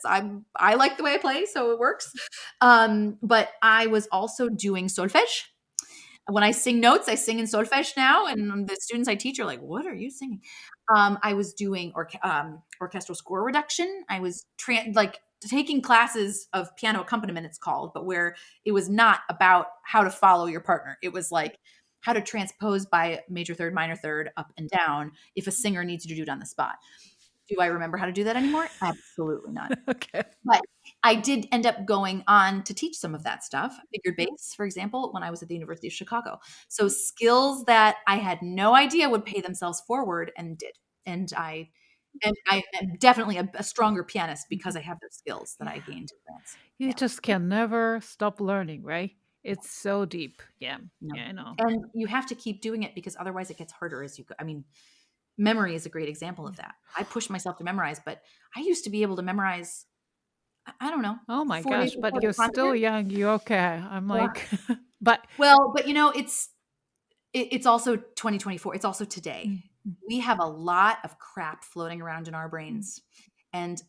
I like the way I play, so it works. But I was also doing solfège. When I sing notes, I sing in solfège now, and the students I teach are like, "What are you singing?" I was doing orchestral score reduction. I was taking classes of piano accompaniment, it's called, but where it was not about how to follow your partner. It was like how to transpose by major third, minor third, up and down if a singer needs you to do it on the spot. Do I remember how to do that anymore? Absolutely not. Okay. But I did end up going on to teach some of that stuff, figured bass, for example, when I was at the University of Chicago. So skills that I had no idea would pay themselves forward, and did. And I am definitely a stronger pianist because I have those skills that I gained in France. You just can never stop learning, right? It's so deep. Yeah. No. Yeah, I know. And you have to keep doing it, because otherwise it gets harder as you go. I mean, memory is a great example of that. I push myself to memorize, but I used to be able to memorize, I don't know. Oh my 40 gosh, but you're still young. You're okay. I'm like, but it's also 2024. It's also today. We have a lot of crap floating around in our brains, and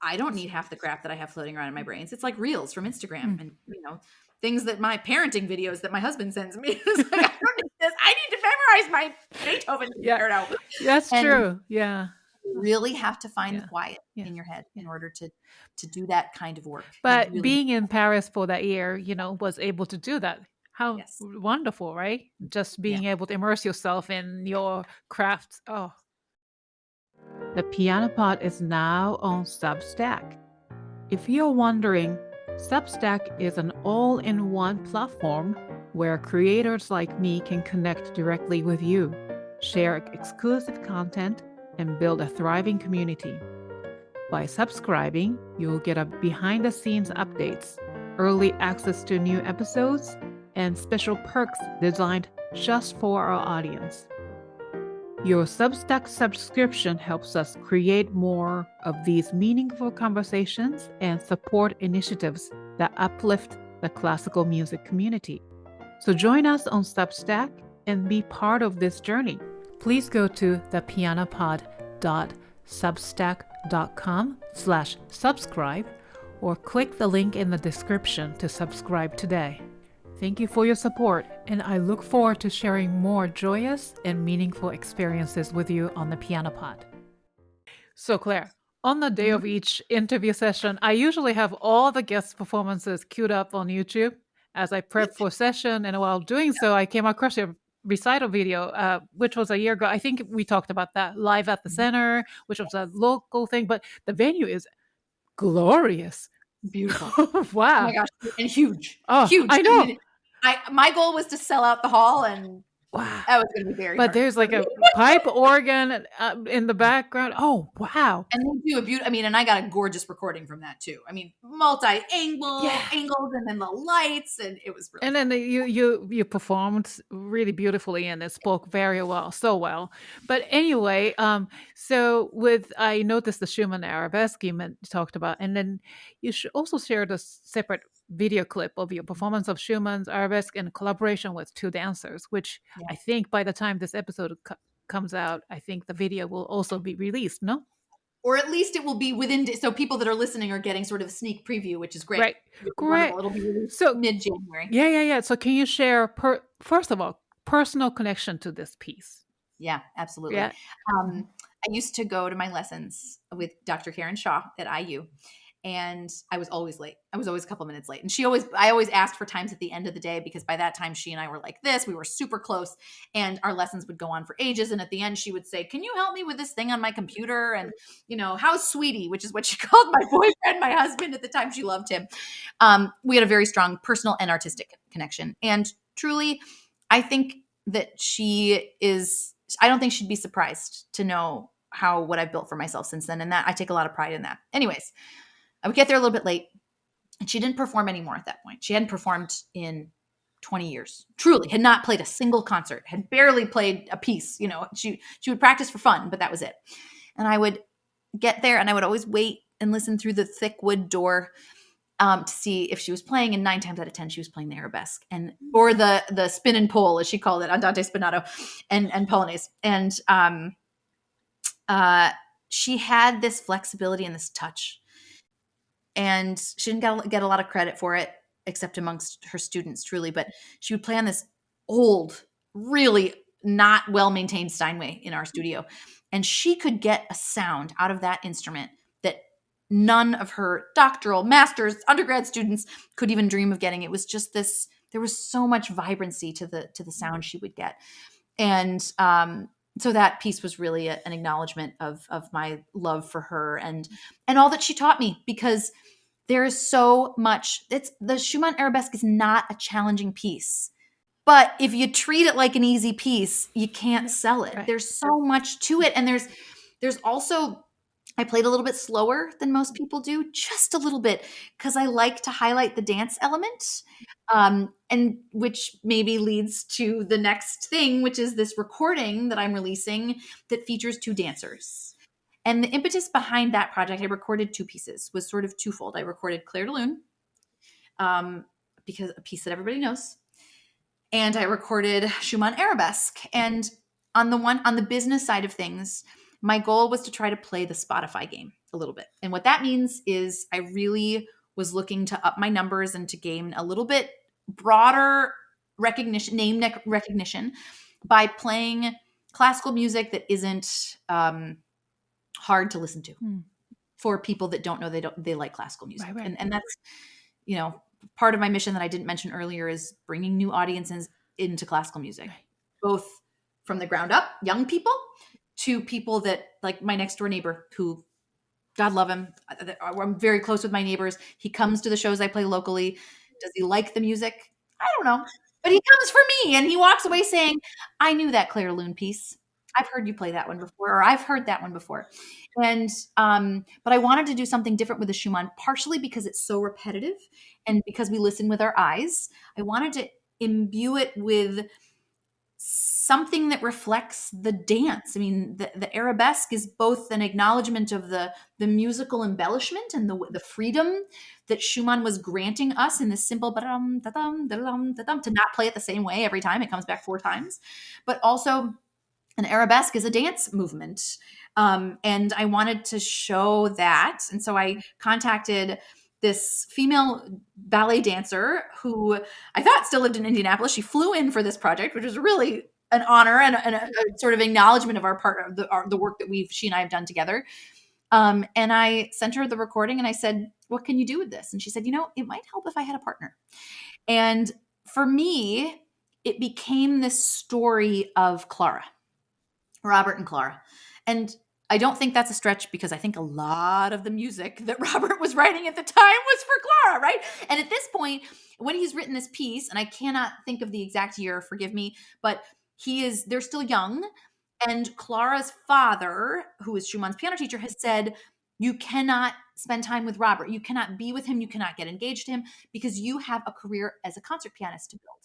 I don't need half the crap that I have floating around in my brains. It's like reels from Instagram and, things that my parenting videos that my husband sends me. It's like, I don't need this. I need to memorize my Beethoven. Yeah, that's true. Yeah. You really have to find the quiet in your head in order to do that kind of work. But being in Paris for that year, was able to do that. How wonderful, right? Just being able to immerse yourself in your craft. Oh. The Piano Pod is now on Substack. If you're wondering, Substack is an all-in-one platform where creators like me can connect directly with you, share exclusive content, and build a thriving community. By subscribing, you'll get a behind-the-scenes updates, early access to new episodes, and special perks designed just for our audience. Your Substack subscription helps us create more of these meaningful conversations and support initiatives that uplift the classical music community. So join us on Substack and be part of this journey. Please go to thepianopod.substack.com/subscribe or click the link in the description to subscribe today. Thank you for your support, and I look forward to sharing more joyous and meaningful experiences with you on the Piano Pod. So Claire, on the day of each interview session, I usually have all the guest performances queued up on YouTube as I prep for session, and while doing so, I came across your recital video, which was a year ago. I think we talked about that, Live at the Center, which was a local thing, but the venue is glorious. Beautiful. Wow. Oh my gosh. And huge. Oh, huge. I know. My goal was to sell out the hall, and wow, that was going to be very But hard. there's like a pipe organ in the background. Oh, wow. And they do a beautiful, and I got a gorgeous recording from that too. Multi-angle angles, and then the lights, and it was really And then you performed really beautifully, and it spoke very well, so well. But anyway, so I noticed the Schumann Arabesque you talked about, and then you should also share the separate video clip of your performance of Schumann's Arabesque in collaboration with two dancers, which I think by the time this episode comes out, I think the video will also be released, no? Or at least it will be so people that are listening are getting sort of a sneak preview, which is great. Right. Great. It'll be released mid-January. Yeah. So can you share, first of all, personal connection to this piece? Yeah, absolutely. Yeah. I used to go to my lessons with Dr. Karen Shaw at IU. And I was always late. I was always a couple minutes late. And I always asked for times at the end of the day, because by that time she and I were like this, we were super close, and our lessons would go on for ages. And at the end she would say, can you help me with this thing on my computer? And, how's sweetie, which is what she called my boyfriend, my husband at the time. She loved him. We had a very strong personal and artistic connection. And truly, I think that I don't think she'd be surprised to know what I've built for myself since then. And that I take a lot of pride in that. Anyways, I would get there a little bit late, and she didn't perform anymore at that point. She hadn't performed in 20 years, truly had not played a single concert, had barely played a piece. She would practice for fun, but that was it. And I would get there, and I would always wait and listen through the thick wood door to see if she was playing. And 9 times out of 10, she was playing the Arabesque or the spin and pull, as she called it, Andante spinato and Polonaise. And she had this flexibility and this touch. And she didn't get a lot of credit for it, except amongst her students, truly. But she would play on this old, really not well-maintained Steinway in our studio. And she could get a sound out of that instrument that none of her doctoral, master's, undergrad students could even dream of getting. It was just this, there was so much vibrancy to the sound she would get. And so that piece was really an acknowledgement of my love for her and all that she taught me, because there is so much. The Schumann Arabesque is not a challenging piece, but if you treat it like an easy piece, you can't sell it. Right. There's so much to it. And there's also, I played a little bit slower than most people do, just a little bit, because I like to highlight the dance element, and which maybe leads to the next thing, which is this recording that I'm releasing that features 2 dancers. And the impetus behind that project, I recorded 2 pieces, was sort of twofold. I recorded Clare Longendyke, because a piece that everybody knows, and I recorded Schumann Arabesque. And on the business side of things, my goal was to try to play the Spotify game a little bit. And what that means is I really was looking to up my numbers and to gain a little bit broader recognition, name recognition, by playing classical music that isn't hard to listen to for people that don't know they like classical music. Right. And that's, part of my mission that I didn't mention earlier is bringing new audiences into classical music, both from the ground up, young people, to people that, like my next door neighbor, who, God love him, I'm very close with my neighbors. He comes to the shows I play locally. Does he like the music? I don't know, but he comes for me, and he walks away saying, I knew that Clare Longendyke piece. I've heard you play that one before, or I've heard that one before. And, but I wanted to do something different with the Schumann, partially because it's so repetitive and because we listen with our eyes. I wanted to imbue it with something that reflects the dance. I mean, the Arabesque is both an acknowledgement of the musical embellishment and the freedom that Schumann was granting us in this simple ba-dum, da-dum, da-dum, da-dum, to not play it the same way every time. It comes back 4 times. But also, an Arabesque is a dance movement. And I wanted to show that. And so I contacted this female ballet dancer who I thought still lived in Indianapolis. She flew in for this project, which was really an honor and a sort of acknowledgement of our part of the work that she and I have done together. And I sent her the recording and I said, what can you do with this? And she said, it might help if I had a partner. And for me, it became this story of Robert and Clara. And I don't think that's a stretch, because I think a lot of the music that Robert was writing at the time was for Clara, right? And at this point, when he's written this piece, and I cannot think of the exact year, forgive me, but they're still young. And Clara's father, who is Schumann's piano teacher, has said, you cannot spend time with Robert. You cannot be with him. You cannot get engaged to him, because you have a career as a concert pianist to build.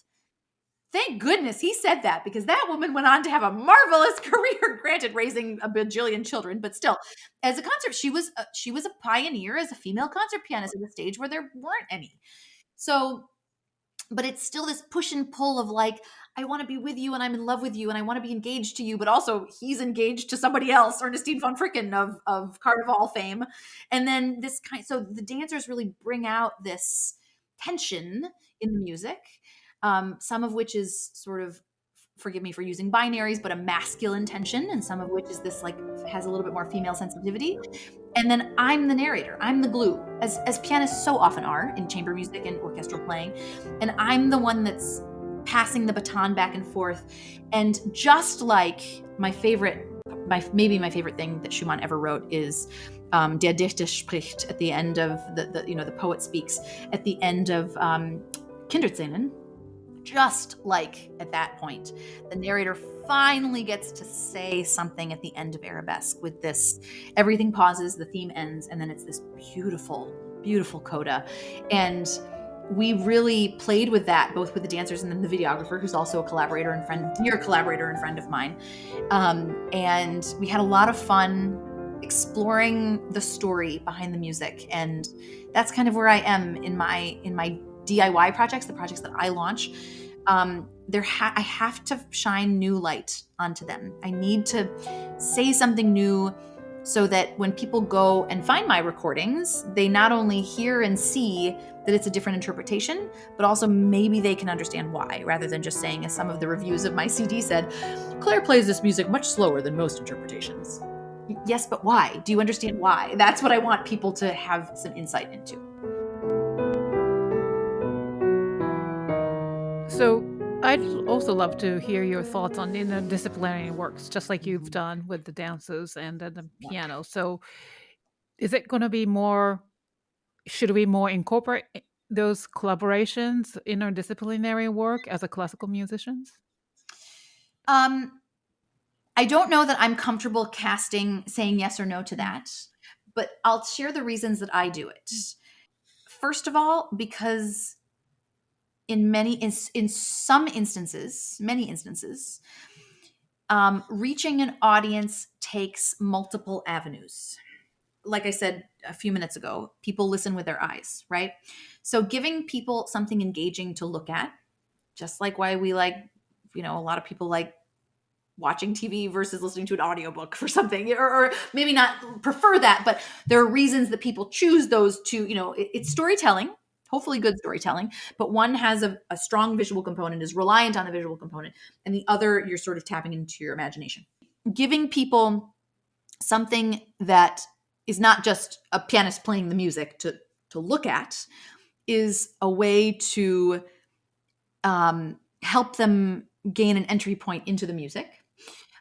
Thank goodness he said that, because that woman went on to have a marvelous career, granted raising a bajillion children, but still, as a concert, she was a pioneer as a female concert pianist at a stage where there weren't any. So, but it's still this push and pull of like, I want to be with you and I'm in love with you and I want to be engaged to you, but also he's engaged to somebody else, Ernestine von Fricken of Carnival fame. And then so the dancers really bring out this tension in the music. Some of which is sort of forgive me for using binaries, but a masculine tension, and some of which is this like has a little bit more female sensitivity. And then I'm the narrator. I'm the glue, as pianists so often are in chamber music and orchestral playing. And I'm the one that's passing the baton back and forth. And just like maybe my favorite thing that Schumann ever wrote is Der Dichter spricht at the end of the poet speaks at the end of Kinderszenen. Just like at that point, the narrator finally gets to say something at the end of Arabesque with this, everything pauses, the theme ends, and then it's this beautiful, beautiful coda. And we really played with that, both with the dancers and then the videographer, who's also a collaborator and friend, dear collaborator and friend of mine. And we had a lot of fun exploring the story behind the music. And that's kind of where I am in my DIY projects, the projects that I launch. I have to shine new light onto them. I need to say something new so that when people go and find my recordings, they not only hear and see that it's a different interpretation, but also maybe they can understand why, rather than just saying, as some of the reviews of my CD said, Claire plays this music much slower than most interpretations. Yes, but why? Do you understand why? That's what I want people to have some insight into. So I'd also love to hear your thoughts on interdisciplinary works, just like you've done with the dancers and the piano. So is it going to be should we more incorporate those collaborations, interdisciplinary work as a classical musicians? I don't know that I'm comfortable saying yes or no to that, but I'll share the reasons that I do it. First of all, because in some instances, many instances, reaching an audience takes multiple avenues. Like I said a few minutes ago, people listen with their eyes, right? So giving people something engaging to look at, just like why we like, a lot of people like watching TV versus listening to an audiobook for something, or maybe not prefer that, but there are reasons that people choose those two. It's storytelling, hopefully good storytelling, but one has a strong visual component, is reliant on the visual component, and the other, you're sort of tapping into your imagination. Giving people something that is not just a pianist playing the music to look at is a way to help them gain an entry point into the music.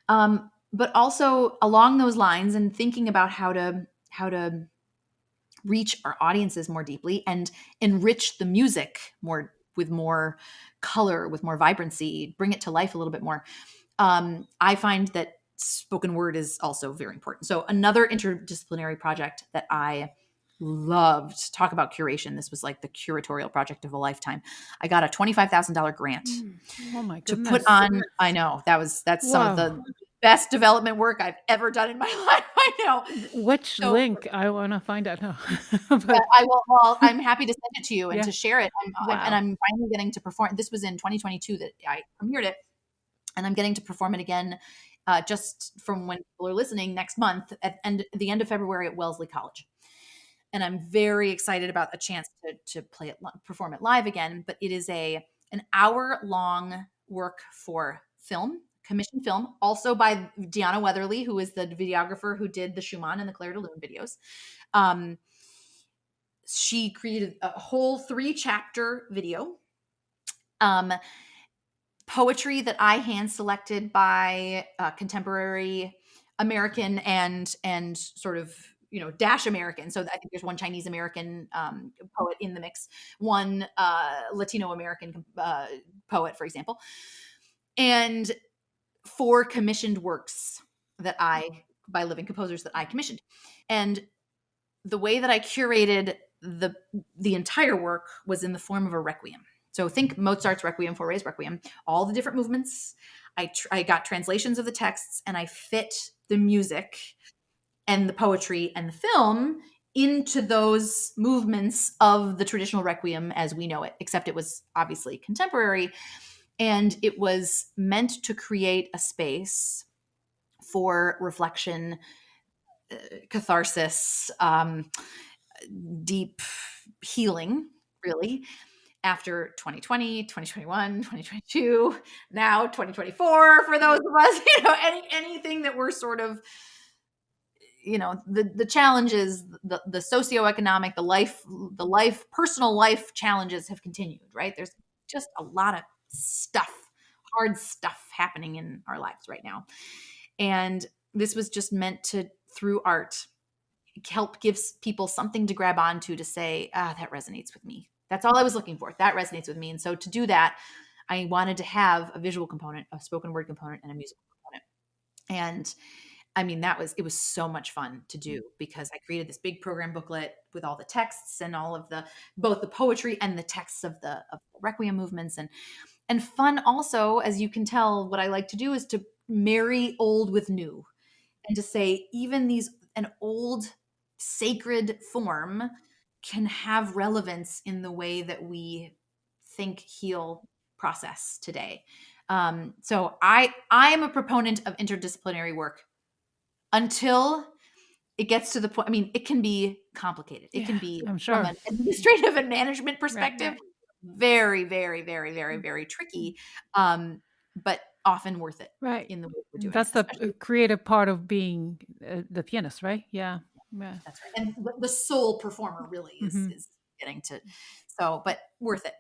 But also along those lines, and thinking about how to reach our audiences more deeply and enrich the music with more color, with more vibrancy, bring it to life a little bit more. I find that spoken word is also very important. So another interdisciplinary project that I loved, talk about curation. This was like the curatorial project of a lifetime. I got a $25,000 grant Oh my to goodness. put on. I know that's some of the best development work I've ever done in my life. I know. Which link? I want to find out now. I will. Well, I'm happy to send it to you and to share it. And I'm finally getting to perform. This was in 2022 that I premiered it, and I'm getting to perform it again, just from when people are listening next month at the end of February at Wellesley College. And I'm very excited about the chance to perform it live again. But it is an hour-long work for film, commissioned film, also by Deanna Weatherly, who is the videographer who did the Schumann and the Clare Longendyke videos. She created a whole 3-chapter video. Poetry that I hand selected by contemporary American and sort of dash American. So I think there's one Chinese American poet in the mix, one Latino American poet, for example, and 4 commissioned works by living composers that I commissioned. And the way that I curated the entire work was in the form of a requiem. So think Mozart's Requiem, Fauré's Requiem, all the different movements. I got translations of the texts, and I fit the music and the poetry and the film into those movements of the traditional Requiem as we know it, except it was obviously contemporary. And it was meant to create a space for reflection, catharsis, deep healing, really. after 2020, 2021, 2022, now 2024 for those of us, anything that we're sort of, the challenges, the socioeconomic, the personal life challenges have continued, right? There's just a lot of hard stuff happening in our lives right now. And this was just meant to, through art, help give people something to grab onto to say, that resonates with me. That's all I was looking for. That resonates with me. And so to do that, I wanted to have a visual component, a spoken word component, and a musical component. And I mean, it was so much fun to do, because I created this big program booklet with all the texts and all of both the poetry and the texts of the Requiem movements, and fun also, as you can tell, what I like to do is to marry old with new, and to say even an old sacred form can have relevance in the way that we think, heal, process today. So I am a proponent of interdisciplinary work until it gets to the point. I mean, it can be complicated. It can be, I'm sure, from an administrative and management perspective, very, very, very, very, very tricky, but often worth it. Right. In the way we're doing. That's the creative part of being the pianist, right? Yeah. That's right. And the sole performer really is getting to. So, but worth it.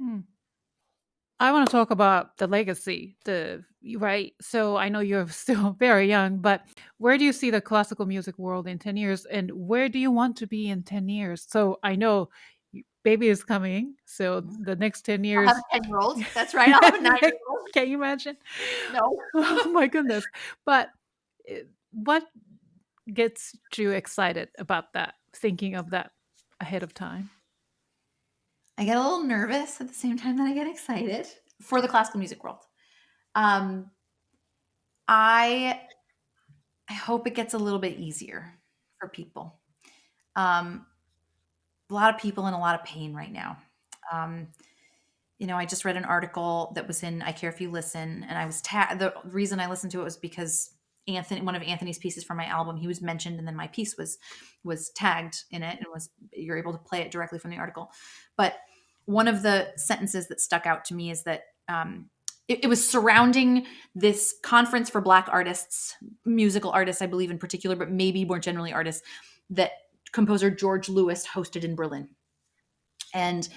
I want to talk about the legacy, right? So I know you're still very young, but where do you see the classical music world in 10 years, and where do you want to be in 10 years? So I know baby is coming. So the next 10 years. I'll have a 10-year-old. That's right. I'll have a 9-year-old. Can you imagine? No. Oh my goodness. But what gets you excited about that, thinking of that ahead of time? I get a little nervous at the same time that I get excited for the classical music world. I hope it gets a little bit easier for people. A lot of people in a lot of pain right now. I just read an article that was in I Care If You Listen, and I was the reason I listened to it was because one of Anthony's pieces from my album, he was mentioned, and then my piece was tagged in it, and you're able to play it directly from the article. But one of the sentences that stuck out to me is that it was surrounding this conference for Black artists, musical artists, I believe in particular, but maybe more generally artists, that composer George Lewis hosted in Berlin. And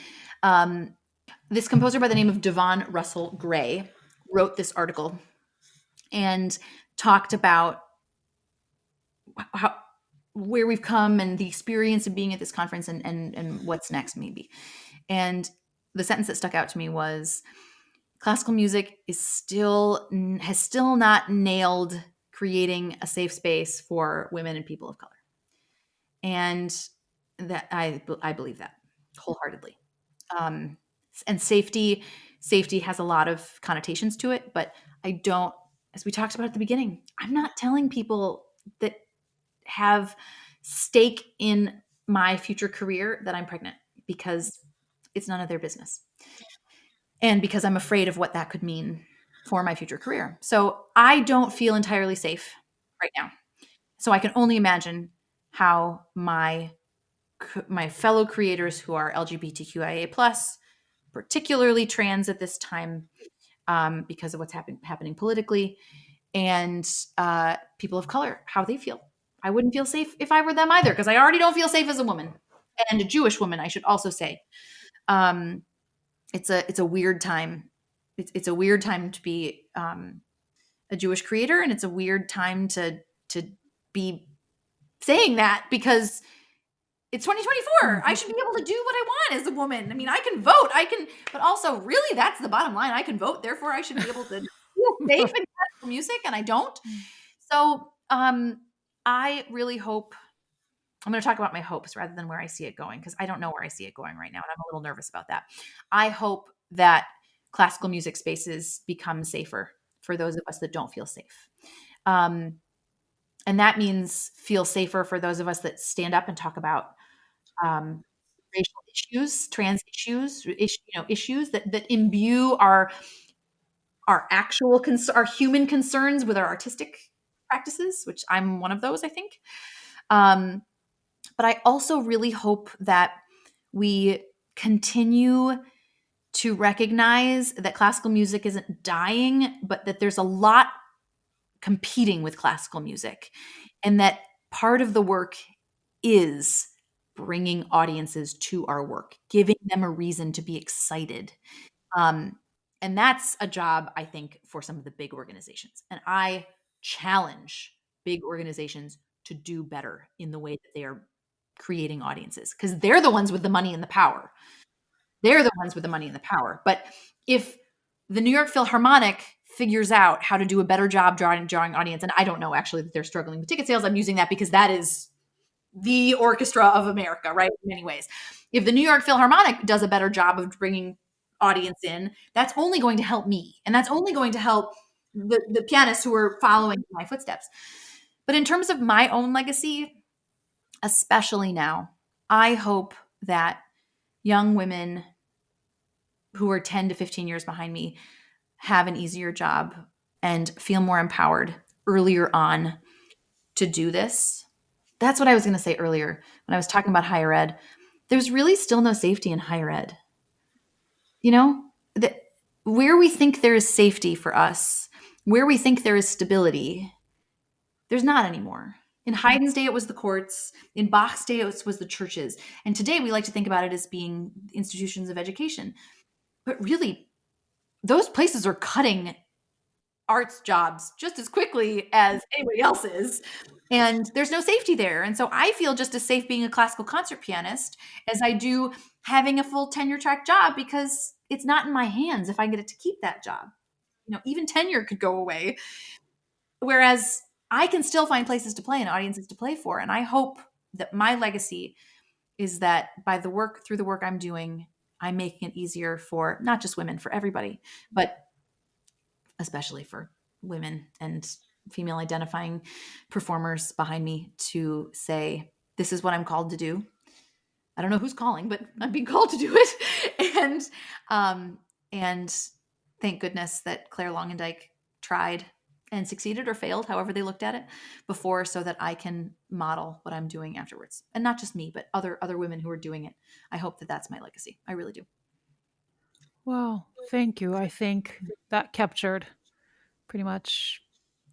this composer by the name of Devon Russell Gray wrote this article and talked about where we've come and the experience of being at this conference and what's next maybe. And the sentence that stuck out to me was, classical music has still not nailed creating a safe space for women and people of color. And that I believe that wholeheartedly. And safety has a lot of connotations to it, but I don't, as we talked about at the beginning, I'm not telling people that have stake in my future career that I'm pregnant, because it's none of their business. And because I'm afraid of what that could mean for my future career. So I don't feel entirely safe right now. So I can only imagine how my fellow creators who are LGBTQIA+, particularly trans at this time, because of what's happening politically, and people of color, how they feel. I wouldn't feel safe if I were them either, because I already don't feel safe as a woman, and a Jewish woman, I should also say. It's a weird time. It's a weird time to be a Jewish creator, and it's a weird time to be saying that, because it's 2024. I should be able to do what I want as a woman. I mean, I can vote. But also, really, that's the bottom line. I can vote. Therefore, I should be able to feel safe in classical music, and I don't. So I really hope, I'm going to talk about my hopes rather than where I see it going, because I don't know where I see it going right now, and I'm a little nervous about that. I hope that classical music spaces become safer for those of us that don't feel safe. And that means feel safer for those of us that stand up and talk about racial issues, trans issues, issues that imbue our actual our human concerns with our artistic practices, which I'm one of those, I think. But I also really hope that we continue to recognize that classical music isn't dying, but that there's a lot competing with classical music, and that part of the work is bringing audiences to our work, giving them a reason to be excited. And that's a job, I think, for some of the big organizations. And I challenge big organizations to do better in the way that they are creating audiences, because they're the ones with the money and the power. They're the ones with the money and the power. But if the New York Philharmonic figures out how to do a better job drawing audience, and I don't know actually that they're struggling with ticket sales, I'm using that because that is the orchestra of America, right? In many ways. If the New York Philharmonic does a better job of bringing audience in, that's only going to help me. And that's only going to help the pianists who are following in my footsteps. But in terms of my own legacy, especially now, I hope that young women who are 10 to 15 years behind me have an easier job and feel more empowered earlier on to do this. That's what I was going to say earlier when I was talking about higher ed. There's really still no safety in higher ed. You know, where we think there is safety for us, where we think there is stability, there's not anymore. In Haydn's day, it was the courts. In Bach's day, it was the churches. And today, we like to think about it as being institutions of education. But really, those places are cutting arts jobs just as quickly as anybody else is. And there's no safety there. And so I feel just as safe being a classical concert pianist as I do having a full tenure track job, because it's not in my hands if I get it to keep that job. You know, even tenure could go away. Whereas I can still find places to play and audiences to play for. And I hope that my legacy is that through the work I'm doing, I'm making it easier for not just women, for everybody, but especially for women and female identifying performers behind me to say, this is what I'm called to do. I don't know who's calling, but I'm being called to do it. And thank goodness that Clare Longendyke tried and succeeded or failed, however they looked at it before, so that I can model what I'm doing afterwards. And not just me, but other women who are doing it. I hope that that's my legacy. I really do. Well, thank you. I think that captured pretty much,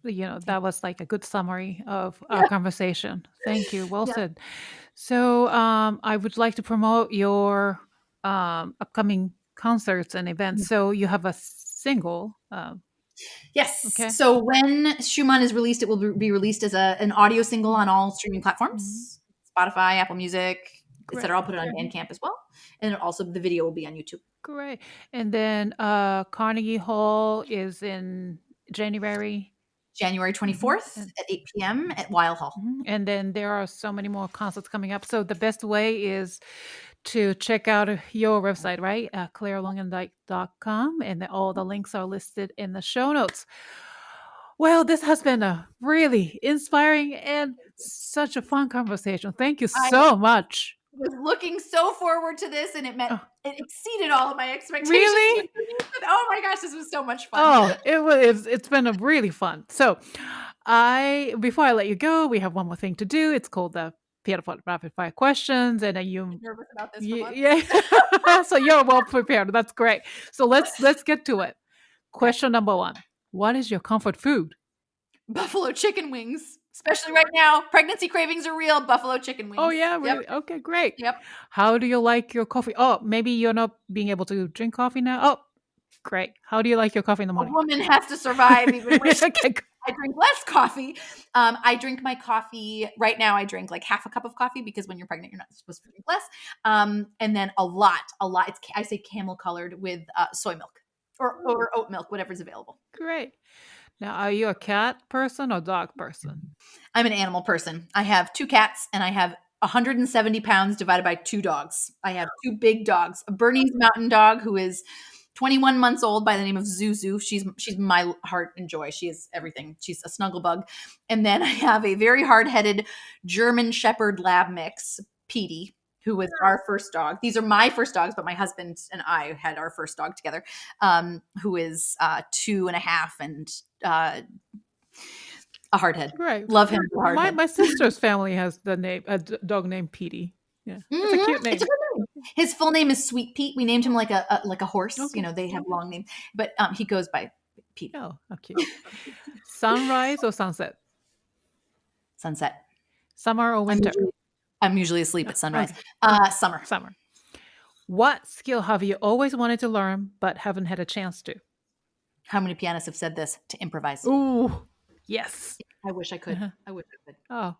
that was like a good summary of our conversation. Thank you. Well said. So I would like to promote your upcoming concerts and events. So you have a single. Yes. Okay. So when Schumann is released, it will be released as an audio single on all streaming platforms, Spotify, Apple Music, etc. I'll put it on Bandcamp as well. And also the video will be on YouTube. Great. And then Carnegie Hall is in January 24th at 8 p.m. at Weil Hall. And then there are so many more concerts coming up. So the best way is to check out your website, right? ClareLongendyke.com. And all the links are listed in the show notes. Well, this has been a really inspiring and such a fun conversation. Thank you so much. I was looking so forward to this, and it exceeded all of my expectations. Really? Oh my gosh, this was so much fun. Oh, it's been a really fun. So before I let you go, we have one more thing to do. It's called the Piano Pod Rapid Fire Questions. And then I'm nervous about this for months. Yeah. So you're well prepared. That's great. So let's get to it. Question number 1. What is your comfort food? Buffalo chicken wings. Especially right now, pregnancy cravings are real. Buffalo chicken wings. Oh, yeah, really? Yep. Okay, great. Yep. How do you like your coffee? Oh, maybe you're not being able to drink coffee now? Oh, great. How do you like your coffee in the morning? A woman has to survive even when Okay. I drink less coffee. I drink my coffee, right now I drink like half a cup of coffee, because when you're pregnant, you're not supposed to drink less. And then a lot. I say camel colored with soy milk or oat milk, whatever's available. Great. Now, are you a cat person or dog person? I'm an animal person. I have 2 cats and I have 170 pounds divided by 2 dogs. I have 2 big dogs, a Bernese mountain dog who is 21 months old by the name of Zuzu. She's my heart and joy. She is everything. She's a snuggle bug. And then I have a very hard-headed German Shepherd Lab mix, Petey, who was our first dog. These are my first dogs, but my husband and I had our first dog together, who is 2.5 and a hardhead. Right. Love him. My sister's family has a dog named Petey. Yeah. It's a cute name. It's a good name. His full name is Sweet Pete. We named him like a horse. Okay. You know, they have long names, but he goes by Pete. Oh, okay. Sunrise or sunset? Sunset. Summer or winter? I'm usually asleep at sunrise. Summer. Summer. What skill have you always wanted to learn but haven't had a chance to? How many pianists have said this? To improvise. Ooh, yes. I wish I could. I wish I could. Oh,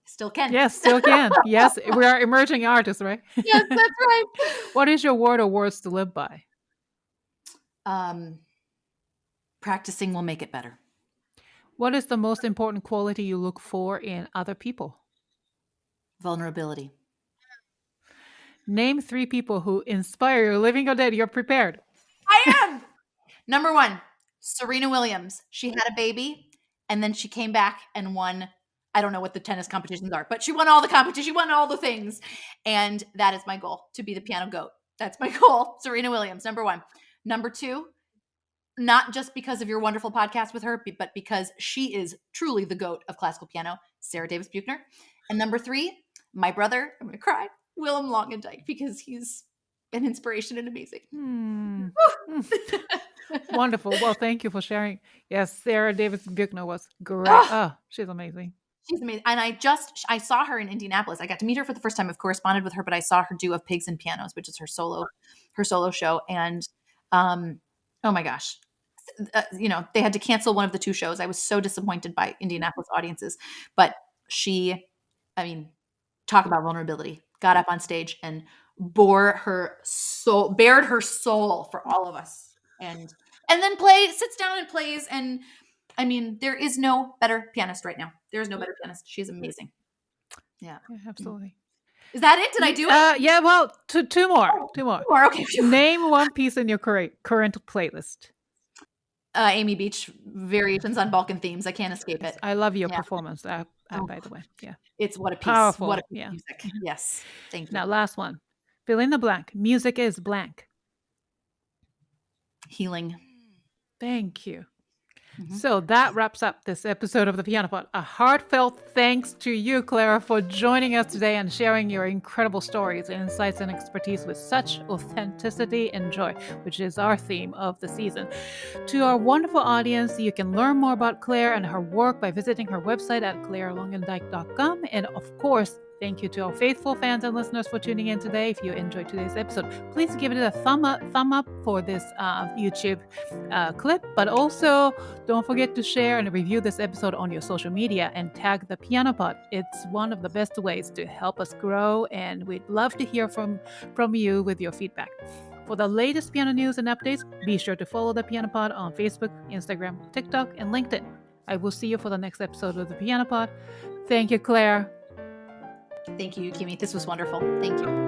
Still can. yes, still can. Yes, we are emerging artists, right? Yes, that's right. What is your word or words to live by? Practicing will make it better. What is the most important quality you look for in other people? Vulnerability. Name 3 people who inspire you, living or dead. You're prepared. I am. Number 1, Serena Williams. She had a baby, and then she came back and won. I don't know what the tennis competitions are, but she won all the competitions. She won all the things. And that is my goal, to be the piano goat. That's my goal. Serena Williams, number 1. Number 2, not just because of your wonderful podcast with her, but because she is truly the goat of classical piano, Sarah Davis Buchner. And number 3, my brother, I'm going to cry, Willem Longendyke, because he's an inspiration and amazing. Wonderful. Well, thank you for sharing. Yes, Sarah Davis Buchner was great. Oh, she's amazing. She's amazing. And I saw her in Indianapolis. I got to meet her for the first time. I've corresponded with her, but I saw her do Of Pigs and Pianos, which is her solo show. And oh my gosh, they had to cancel one of the 2 shows. I was so disappointed by Indianapolis audiences, but talk about vulnerability, got up on stage and bared her soul for all of us. And then sits down and plays. And there is no better pianist right now. There is no better pianist. She's amazing. Yeah, absolutely. Is that it? Did I do it? Yeah, well, two more. Okay. Name one piece in your current playlist. Amy Beach, Variations on Balkan Themes. I can't escape it. I love your performance, by the way. Yeah. It's what a piece. Powerful. What a piece of music. Yes. Thank you. Now, last one. Fill in the blank. Music is blank. Healing. Thank you. So that wraps up this episode of the Piano Pod. A heartfelt thanks to you, Clara, for joining us today and sharing your incredible stories, insights, and expertise with such authenticity and joy, which is our theme of the season. To our wonderful audience, you can learn more about Clare and her work by visiting her website at clarelongendyke.com. And of course, thank you to our faithful fans and listeners for tuning in today. If you enjoyed today's episode, please give it a thumb up for this YouTube clip. But also, don't forget to share and review this episode on your social media and tag the Piano Pod. It's one of the best ways to help us grow, and we'd love to hear from you with your feedback. For the latest piano news and updates, be sure to follow the Piano Pod on Facebook, Instagram, TikTok, and LinkedIn. I will see you for the next episode of the Piano Pod. Thank you, Clare. Thank you, Yukimi. This was wonderful. Thank you.